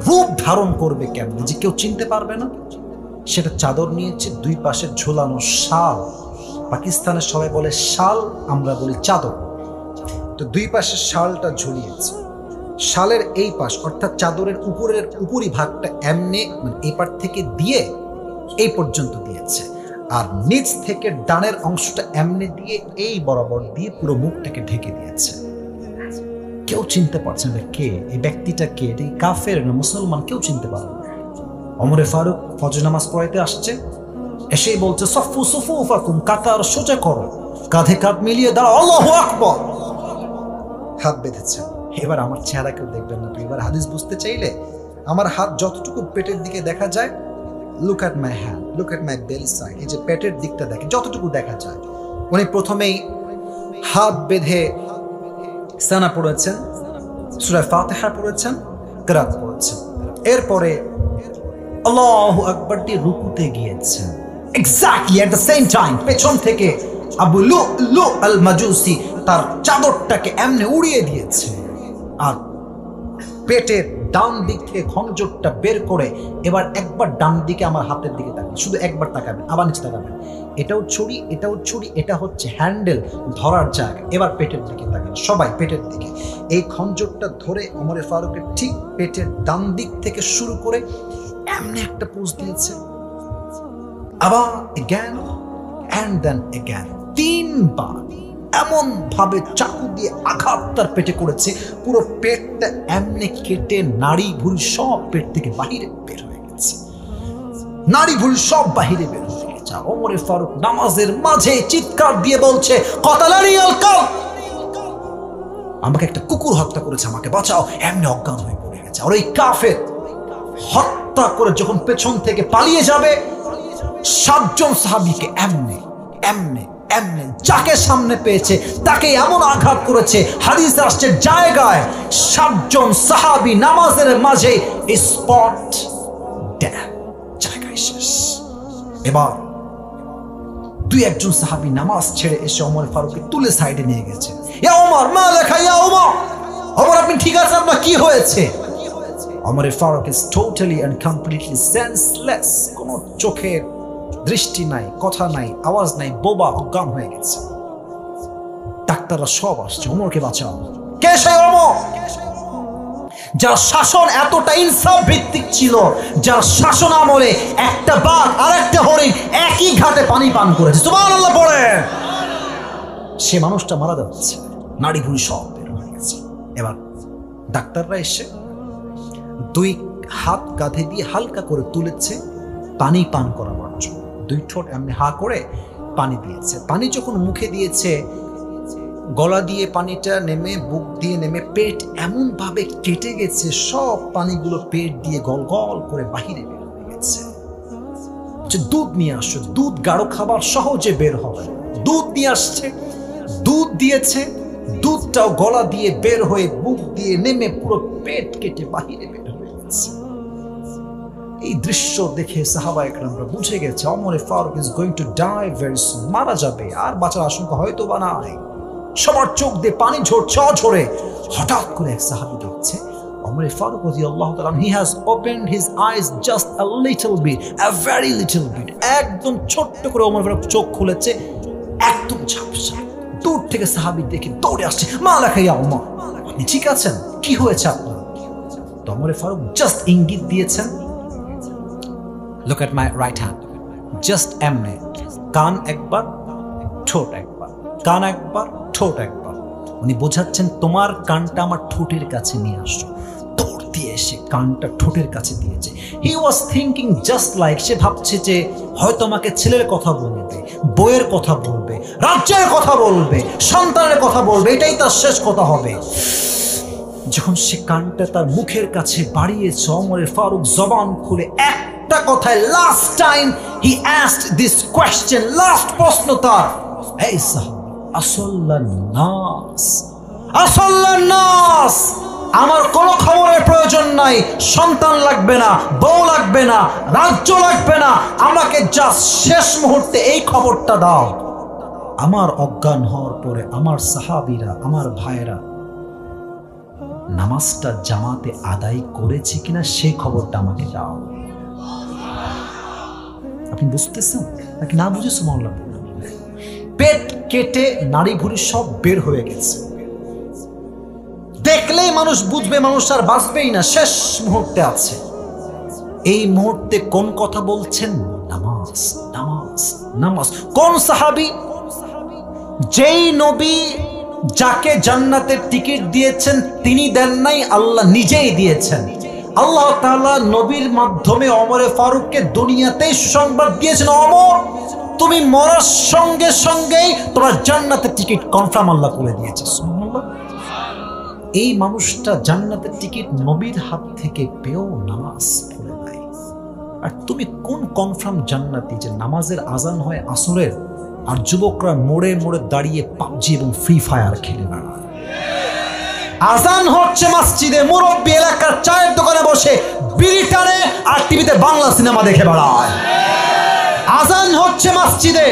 রূপ ধারণ করবে কেমনে যে কেউ চিনতে পারবে না, সেটা চাদর নিয়েছে, 2 পাশে ঝোলানো শাল, পাকিস্তানের সবাই বলে শাল, আমরা বলি চাদর। তো 2 পাশে শালটা ঝুলিয়েছে, শালের এই পাশ অর্থাৎ চাদরের উপরের উপরি ভাগটা এমনে মানে এই পার থেকে দিয়ে এই পর্যন্ত দিয়েছে, আর নিচ থেকে ডানের অংশটা এমনে দিয়ে এই বরাবর দিয়ে পুরো মুখটাকে ঢেকে দিয়েছে। কেউ চিনতে পারছে না কে এই ব্যক্তিটা, কে, এটা কাফের না মুসলমান, কেউ চিনতে পারবে না। ওমর ফারুক ফজর নামাজ পড়াইতে আসছে, এসেই বলছে সফু সুফুফাকুম, কাতার সোজা করো, কাঁধে কাঁধ মিলিয়ে দাঁড়াও, আল্লাহু আকবার। হাত বেঁধেছে। এবার আমার চেহারা কেউ দেখবেন না, এবার হাদিস বুঝতে চাইলে আমার হাত যতটুকু পেটের দিকে দেখা যায় look at my hand, look at my বেলি সাইড, এই যে পেটের দিকটা দেখেন যতটুকু দেখা যায়। উনি প্রথমেই হাত বেঁধে সানা পড়েছেন, সূরা ফাতিহা পড়েছেন, কিরাত পড়েছেন, এরপরে আল্লাহু আকবার দিয়ে রুকুতে গিয়েছেন। Exactly at the same time পেছন থেকে আবু লুলু আল মাজুসি তার চাদরটাকে এমনি উড়িয়ে দিয়েছে, আর পেটের ডান দিক থেকে খঞ্জরটা বের করে এবার একবার ডান দিকে আমার হাতের দিকে তাকাবেন, শুধু একবার তাকাবেন, আবার নিচে তাকাবেন। এটাও ছুরি, এটাও ছুরি, এটা হচ্ছে হ্যান্ডেল ধরার জায়গা। এবার পেটের দিকে তাকান, সবাই পেটের দিকে। এই খঞ্জরটা ধরে ওমরে ফারুকের ঠিক পেটের ডান দিক থেকে শুরু করে এমনি একটা পোজ দিয়েছে, আবার এগেন অ্যান্ড দেন এগেন, 3 বার এমন ভাবে চাকু দিয়ে আঘাত তার পেটে করেছে, পুরো পেটটা এমনি কেটে নাড়ি ভুঁড়ি সব পেট থেকে বাহিরে বের হয়ে গেছে, নাড়ি ভুঁড়ি সব বাহিরে বের হয়ে গেছে। ওমরে ফারুক নামাজের মাঝে চিৎকার দিয়ে বলছে, কতালানি আল কালব, আমাকে একটা কুকুর হত্যা করেছে, আমাকে বাঁচাও। এমনি অজ্ঞান হয়ে পড়ে গেছে। আর ওই কাফের হত্যা করে যখন পেছন থেকে পালিয়ে যাবে, 7 জন সাহাবীকে এমনি এমনি এমনি যাকে সামনে পেয়েছে তাকে এমন আঘাত করেছে, হাদিস আসছে জায়গায় 7 জন সাহাবী নামাজের মাঝে স্পট ডেথ, জায়গায় শেষ। এবার 2-1 জন সাহাবী নামাজ ছেড়ে এসে ওমর ফারুককে তুলে সাইডে নিয়ে গেছে। ইয়া ওমর, মা লেখা, ইয়া ওমর, ওমর আপনি ঠিক আছেন? আপনার কি হয়েছে? Omar Farooq is totally and completely senseless, কোনো চোখের দৃষ্টি নাই, কথা নাই, আওয়াজ নাই, বোবা, অজ্ঞান হয়ে গেছে। ডাক্তাররা সব আসছে, ওমরকে বাঁচাও। কে সেই ওমর? যার শাসন এতটা ইনসাফ ভিত্তিক ছিল, যার শাসন আমলে একটা বাঘ আর একটা হরিণ একই ঘাটে পানি পান করেছে, সুবহানাল্লাহ পড়ে। সে মানুষটা মারা যাচ্ছে, নাড়ি ভুঁড়ি সব বের হয়ে গেছে। এবার ডাক্তাররা এসে 2 হাত কাঁধে দিয়ে হালকা করে তুলেছে পানি পান করাবার জন্য। 2 ঠোঁট এমনি হা করে পানি দিয়েছে। পানি যখন মুখে দিয়েছে, গলা দিয়ে পানিটা নেমে, বুক দিয়ে নেমে, পেট এমন ভাবে কেটে গেছে, সব পানিগুলো পেট দিয়ে গল গল করে বাহিরে বের হয়ে গেছে। দুধ নিয়ে আসছে, দুধ গাঢ় খাবার সহজে বের হবে, দুধ নিয়ে আসছে, দুধ দিয়েছে, দুধটাও গলা দিয়ে বের হয়ে বুক দিয়ে নেমে পুরো পেট কেটে বাহিরে বের হয়ে গেছে। এই দৃশ্য দেখে সাহাবা একরামরা বুঝে গেছে Omar Farooq is going to die very soon, মারা যাবে, আর বাঁচার আশঙ্কা হয়তো বা নাই। সবার চোখ দিয়ে পানি ঝরে। হঠাৎ করে এক সাহাবী দেখছে ওমর ফারুক রাদিয়াল্লাহু তাআলা, he has opened his eyes just a little bit, a very little bit, একদম ছোট্ট করে ওমর ফারুক চোখ খুলেছে, একদম ঝাপসা। দূর থেকে সাহাবী দেখে দৌড়ে আসছে, মা লেখা ইয়া ওমর, আপনি ঠিক আছেন? কি হয়েছে আপনার? তো ওমর ফারুক জাস্ট ইঙ্গিত দিয়েছেন, look at my right hand, just এমনে, কান একবার, ঠোঁট একবার, কান একবার, ঠোঁট একবার। উনি বোঝাচ্ছেন তোমার কানটা আমার ঠোঁটের কাছে নিয়ে আসো। দৌড় দিয়ে এসে কানটা ঠোঁটের কাছে দিয়েছে। হি ওয়াজ থিঙ্কিং জাস্ট লাইক, সে ভাবছে যে হয়তো আমাকে ছেলের কথা বলবে, বইয়ের কথা বলবে, রাজ্যের কথা বলবে, সন্তানের কথা বলবে, এটাই তার শেষ কথা হবে। যখন সে কানটা তার মুখের কাছে বাড়িয়েছে, ওমর ফারুক জবান খুলে একটা কথায়, last time he asked this question, last প্রশ্ন তার, এই সাহাবী, আসল্লান নাস, আসল্লান নাস, আমার কোনো খবরের প্রয়োজন নাই, সন্তান লাগবে না, বউ লাগবে না, রাজ্য লাগবে না, আমাকে জাস্ট শেষ মুহূর্তে এই খবরটা দাও, আমার অজ্ঞান হওয়ার পরে আমার সাহাবীরা, আমার ভাইরা নামাজটা জামাতে আদায় করেছে কিনা সেই খবরটা আমাকে দাও। আপনি বুঝতেছেন নাকি না বুঝে সুবহানাল্লাহ বললেন? পেট কেটে নাড়ি ভুঁড়ি সব বের হয়ে গেছে, দেখলেই মানুষ বুঝবে মানুষ আর বাঁচবেই না, শেষ মুহূর্তে আছে। এই মুহূর্তে কোন কথা বলছেন? নামাজ, নামাজ, নামাজ। কোন সাহাবী? যেই নবী যাকে জান্নাতের টিকিট দিয়েছেন তিনি দেন নাই, আল্লাহ নিজেই দিয়েছেন। আল্লাহ তাআলা নবীর মাধ্যমে ওমর ফারুককে দুনিয়াতেই সুসংবাদ দিয়েছেন, ওমর তুমি মরার সঙ্গে সঙ্গেই তোমার জান্নাতের টিকিট কনফার্ম আল্লাহ করে দিয়েছে। সুবহানাল্লাহ। এই মানুষটা জান্নাতের টিকিট নবীর হাত থেকে পেয়েও নামাজ পড়ে নাই। আর তুমি কোন কনফার্ম জান্নাতি যে নামাজের আজান হয় আসরের আর যুবকরা মোড়ে মোড়ে দাঁড়িয়ে পাবজি এবং ফ্রি ফায়ার খেলে বেড়ায়। আজান হচ্ছে মসজিদে, মুরব্বী এলাকার চায়ের দোকানে বসে বিড়ি টানে আর টিভিতে বাংলা সিনেমা দেখে বেড়ায়। আজান হচ্ছে মসজিদে,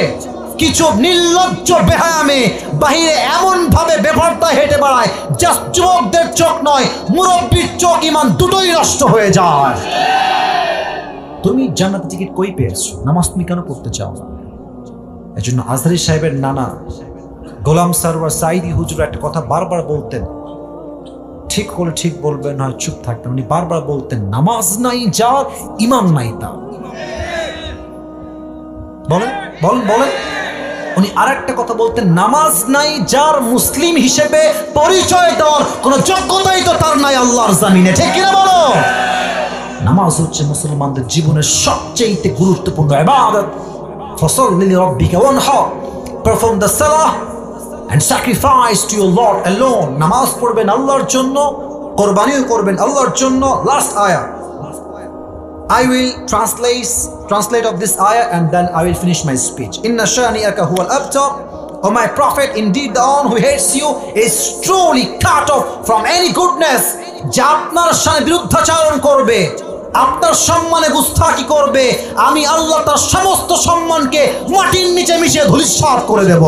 কিছু নির্লজ্জ বেহায়ামে বাহিরে এমন ভাবে বেপরদা হেঁটে বেড়ায় জাস্ট যুবকদের চোখ নয়, মুরব্বীর চোখ ইমান দুটোই নষ্ট হয়ে যায়। তুমি জান্নাতের টিকিট কই পেয়েছো? নামাজ তুমি কেন পড়তে চাও না? এজন্য আজহারী সাহেবের নানা গোলাম সারওয়ার সাইদি হুজুর একটা কথা বারবার বলতেন, ঠিক হলে ঠিক বলবেন, হয় চুপ থাকতেন। উনি বারবার বলতেন, নামাজ নাই যার ইমান নাই তার। বলেন বলেন বলেন। উনি আরেকটা কথা বলতেন, নামাজ নাই যার মুসলিম হিসেবে পরিচয় দেওয়ার কোন যোগ্যতাই তো তার নাই আল্লাহর জমিনে, ঠিক কিনা বলো? নামাজ হচ্ছে মুসলমানদের জীবনের সবচেয়ে গুরুত্বপূর্ণ ইবাদত। ফসল্লি লিরাব্বিকা ওয়ানহার, perform the salah and sacrifice to your Lord alone. নামাজ পড়বেন আল্লাহর জন্য, কোরবানিও করবেন আল্লাহর জন্য। Last ayah, I will translate of this ayah and then I will finish my speech. Inna shani'aka huwal abtar, O my prophet, indeed the one who hates you is truly cut off from any goodness. যে আপনার সামনে বিরুদ্ধাচরণ করবে, আপনার সম্মানে গুস্তাখি করবে, আমি আল্লাহ তার সমস্ত সম্মানকে মাটির নিচে মিশিয়ে ধূলিসাৎ করে দেব।